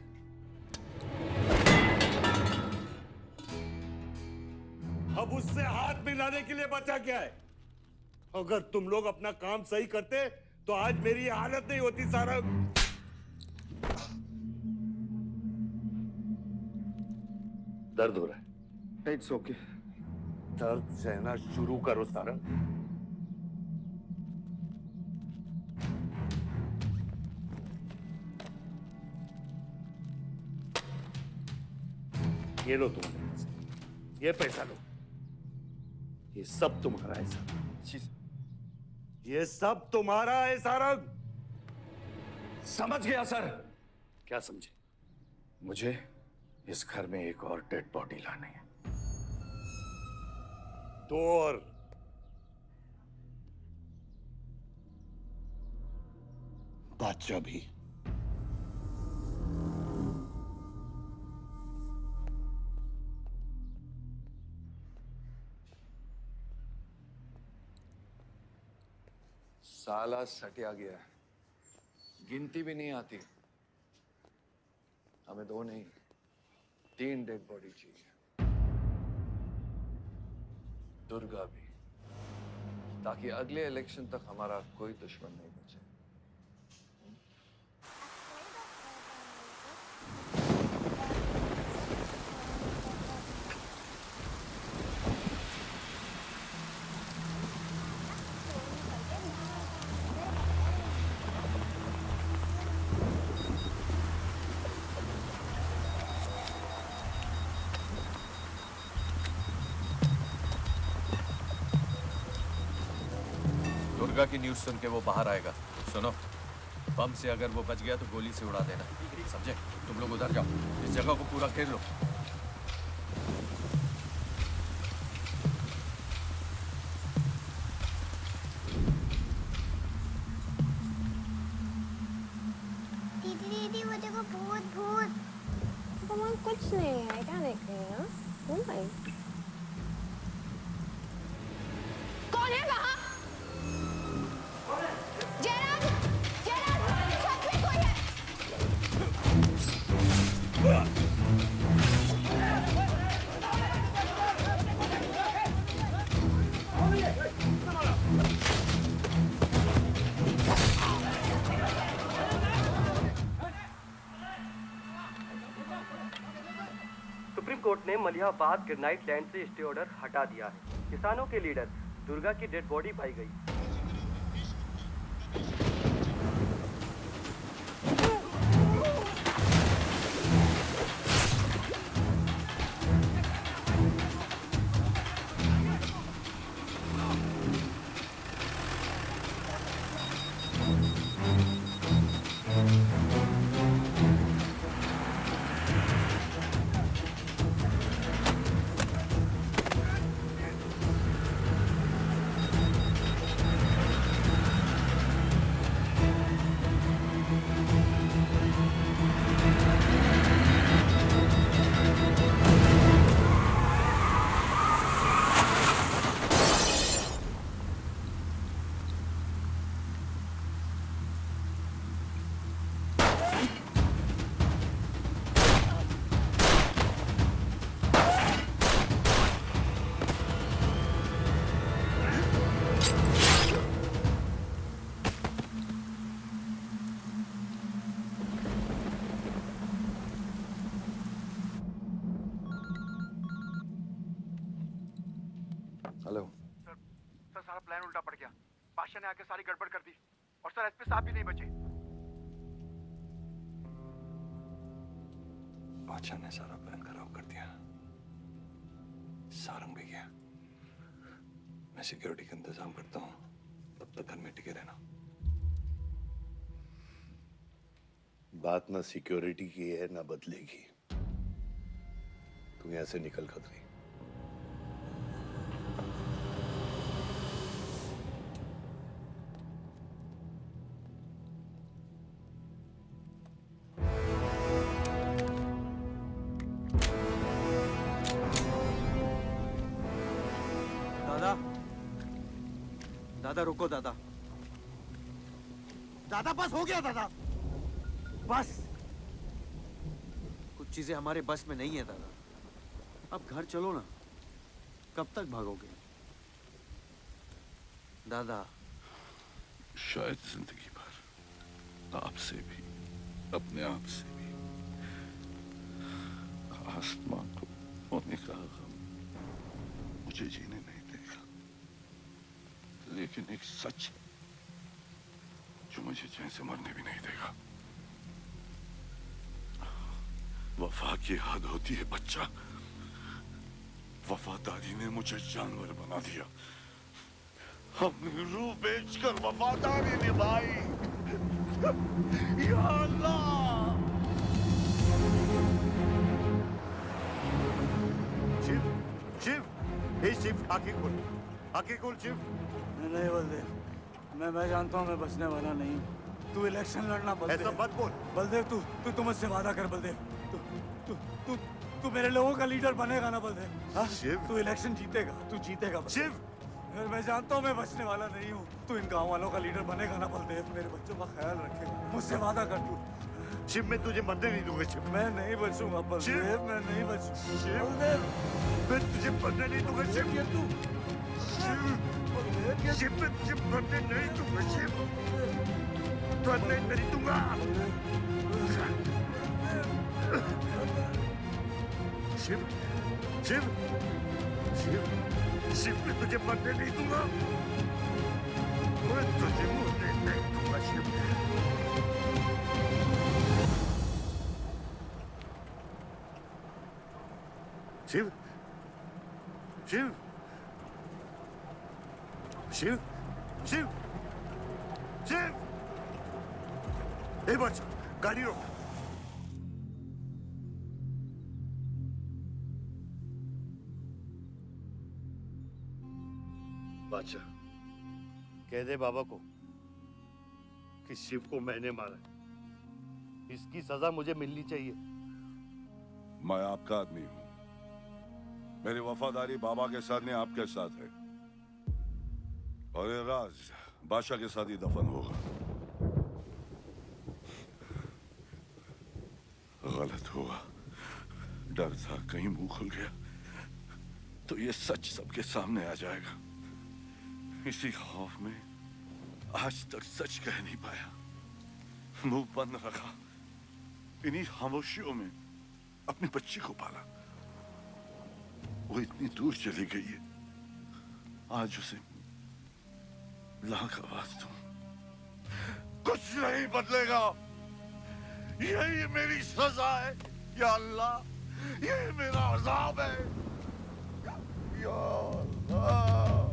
अब उससे हाथ मिलाने के लिए बचा क्या है? अगर तुम लोग अपना काम सही करते तो आज मेरी ये हालत नहीं होती। सारंग, दर्द हो रहा है? It's okay. दर्द सहना शुरू करो सारंग। ये लो तुम, ये पैसा लो। ये सब तुम्हारा है सारंग। ये सब तुम्हारा है सारंग। समझ गया सर। क्या समझे? मुझे इस घर में एक और डेड बॉडी लानी है। तो और बादशाह भी। साला सटिया गया है, गिनती भी नहीं आती। हमें 2 नहीं 3 डेड बॉडी चाहिए। दुर्गा भी, ताकि अगले इलेक्शन तक हमारा कोई दुश्मन नहीं बचे। दुर्गा की न्यूज़ सुन के वो बाहर आएगा। सुनो, बम से अगर वो बच गया तो गोली से उड़ा देना, समझे? तुम लोग उधर जाओ, इस जगह को पूरा घेर लो। दीदी वो देखो, भूत भूत। तो कुछ नहीं है, क्या देख रही है? कौन है वहाँ? जयराज, जयराज, छत में कोई है। सुप्रीम कोर्ट ने मलिहाबाद ग्रेनाइट लैंड से स्टे ऑर्डर हटा दिया है। किसानों के लीडर दुर्गा की डेड बॉडी पाई गई। सारी गड़बड़ कर दी और सर एसपी साहब भी नहीं बचे। बादशाह ने सारा प्लान खराब कर दिया। सारंग भी गया। मैं सिक्योरिटी का इंतजाम करता हूँ, तब तक घर में टिके रहना। बात ना सिक्योरिटी की है ना बदलेगी। तू यहां से निकल खतरी। दादा, दादा रुको दादा। दादा बस हो गया दादा, बस। कुछ चीजें हमारे बस में नहीं है दादा। अब घर चलो ना, कब तक भागोगे दादा? शायद जिंदगी भर आपसे भी, अपने आप से भी। आसमां को होने का गम मुझे जीने नहीं देगा, लेकिन एक सच जो मुझे चैन से मरने भी नहीं देगा। वफा की हद होती है बच्चा। वफादारी ने मुझे जानवर बना दिया। हमने रूह बेचकर वफादारी निभाई। या अल्लाह। शिव, शिव, हे शिव, आंखें खोल, आंखें खोल शिव। नहीं बलदेव, मैं जानता हूँ मैं बचने वाला नहीं हूँ। तू इलेक्शन लड़ना बलदेव। ऐसा मत बोल। बलदेव तू मुझसे वादा कर बलदेव। तू मेरे लोगों का लीडर बनेगा ना बलदेव? शिव, तू इलेक्शन जीतेगा, तू जीतेगा शिव। मैं जानता हूँ मैं बचने वाला नहीं हूँ। तू इन गांव वालों का लीडर बनेगा ना बलदेव? मेरे बच्चों का ख्याल रखेगा, मुझसे वादा कर तू। शिव, मैं तुझे मरने नहीं दूंगा शिव। मैं नहीं बचूंगा बलदेव, मैं नहीं बचूंगा शिव, मैं तुझे मरने नहीं दूंगा शिव। ये तू शिव, मैं तुझे मरने नहीं दूंगा शिव, मरने नहीं दूंगा। शिव, शिव, शिव, शिव, मैं तुझे मरने नहीं दूंगा। मैं तुझे मरने नहीं दूंगा शिव। शिव, शिव, शिव, शिव, शिव। ए बच्चा, गाड़ी रोक। बादशाह, कह दे बाबा को कि शिव को मैंने मारा है। इसकी सजा मुझे मिलनी चाहिए। मैं आपका आदमी हूं। मेरी वफादारी बाबा के साथ नहीं, आपके साथ है। और ये राज बादशाह के साथ ही दफन होगा। गलत हुआ, डर था कहीं मुंह खुल गया तो ये सच सबके सामने आ जाएगा। इसी खौफ में आज तक सच कह नहीं पाया, मुंह बंद रखा। इन्हीं खामोशियों में अपनी बच्ची को पाला। वो इतनी दूर चली गई है, आज उसे लाख आवाज दूं, कुछ नहीं बदलेगा। यही मेरी सजा है या अल्लाह, यही मेरा अजाब है या अल्लाह।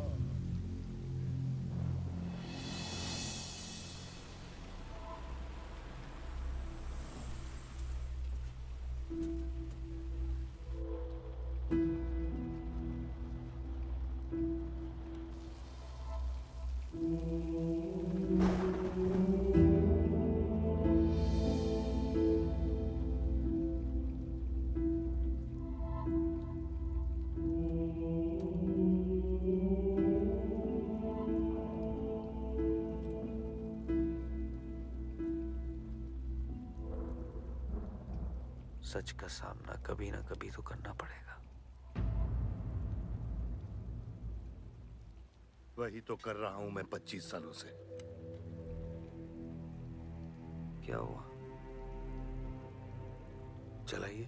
सच का सामना कभी ना कभी तो करना पड़ेगा। वही तो कर रहा हूं मैं 25 सालों से। क्या हुआ? चलाइए।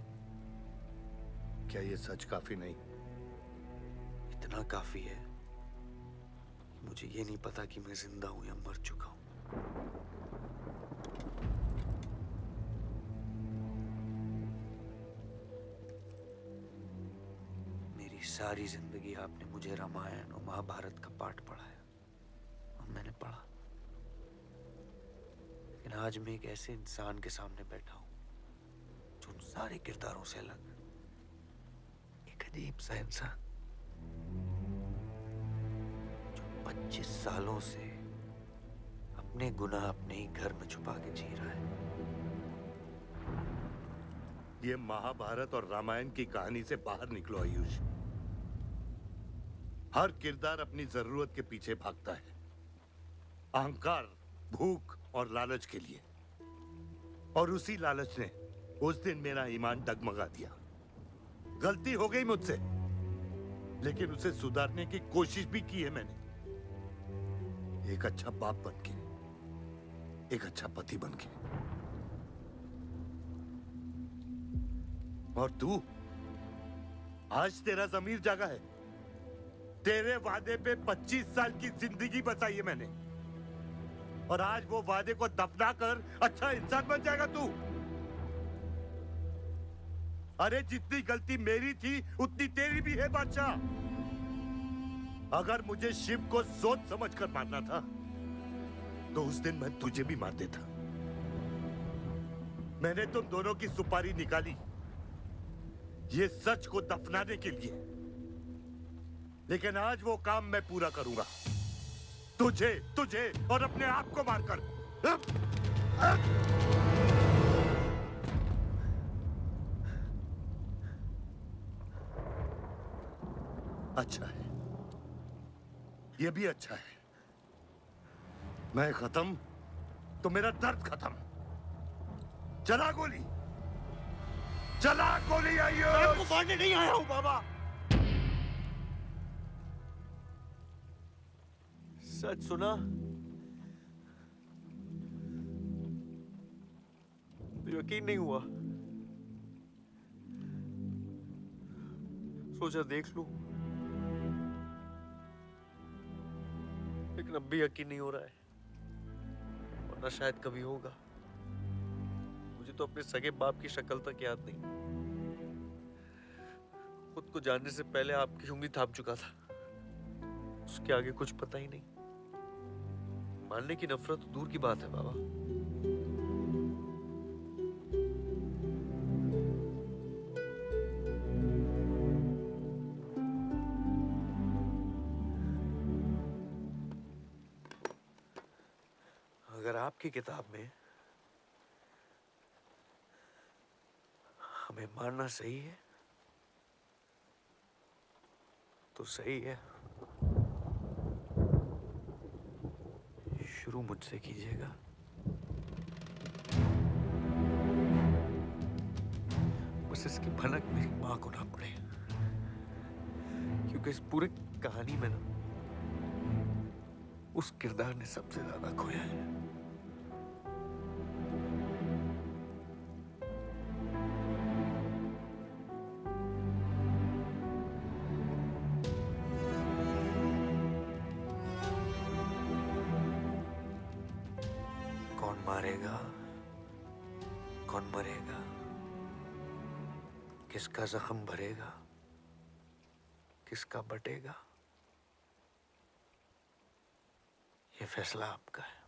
क्या ये सच काफी नहीं? इतना काफी है मुझे ये नहीं पता कि मैं जिंदा हूं या मर चुका हूं। मेरी सारी जिंदगी आपने मुझे रामायण और महाभारत का पाठ पढ़ाया और मैंने पढ़ा, लेकिन आज मैं एक ऐसे इंसान के सामने बैठा हूं जो उन सारे किरदारों से अलग, एक अजीब सा इंसान जो 25 सालों से अपने गुनाह अपने ही घर में छुपा के जी रहा है। ये महाभारत और रामायण की कहानी से बाहर निकलो आयुष। हर किरदार अपनी जरूरत के पीछे भागता है, अहंकार, भूख और लालच के लिए, और उसी लालच ने उस दिन मेरा ईमान डगमगा दिया। गलती हो गई मुझसे, लेकिन उसे सुधारने की कोशिश भी की है मैंने। एक अच्छा बाप बन के, एक अच्छा पति बन के। और तू, आज तेरा जमीर जागा है। तेरे वादे पे 25 साल की जिंदगी बचाई है मैंने, और आज वो वादे को दफना कर अच्छा इंसान बन जाएगा तू। अरे जितनी गलती मेरी थी उतनी तेरी भी है बादशाह। अगर मुझे शिव को सोच समझ कर मारना था तो उस दिन मैं तुझे भी मार देता। मैंने तुम दोनों की सुपारी निकाली ये सच को दफनाने के लिए, लेकिन आज वो काम मैं पूरा करूंगा, तुझे तुझे और अपने आप को मारकर। अच्छा है, ये भी अच्छा है। मैं खत्म तो मेरा दर्द खत्म। चला गोली, चला गोली। आइयो, मैं आपको मारने नहीं आया हूं बाबा। सच सुना तो यकीन नहीं हुआ, सोचा देख लूं, लेकिन अब भी यकीन नहीं हो रहा है, वरना शायद कभी होगा। मुझे तो अपने सगे बाप की शक्ल तक याद नहीं। खुद को जानने से पहले आपकी उंगली थाप चुका था, उसके आगे कुछ पता ही नहीं। मानने की नफरत तो दूर की बात है बाबा। अगर आपकी किताब में हमें मारना सही है तो सही है। शुरू मुझसे कीजिएगा। बस इसकी भनक मेरी मां को ना पड़े, क्योंकि इस पूरी कहानी में ना उस किरदार ने सबसे ज्यादा खोया है। कौन मारेगा, कौन मरेगा, किसका जख्म भरेगा, किसका बटेगा, ये फैसला आपका है।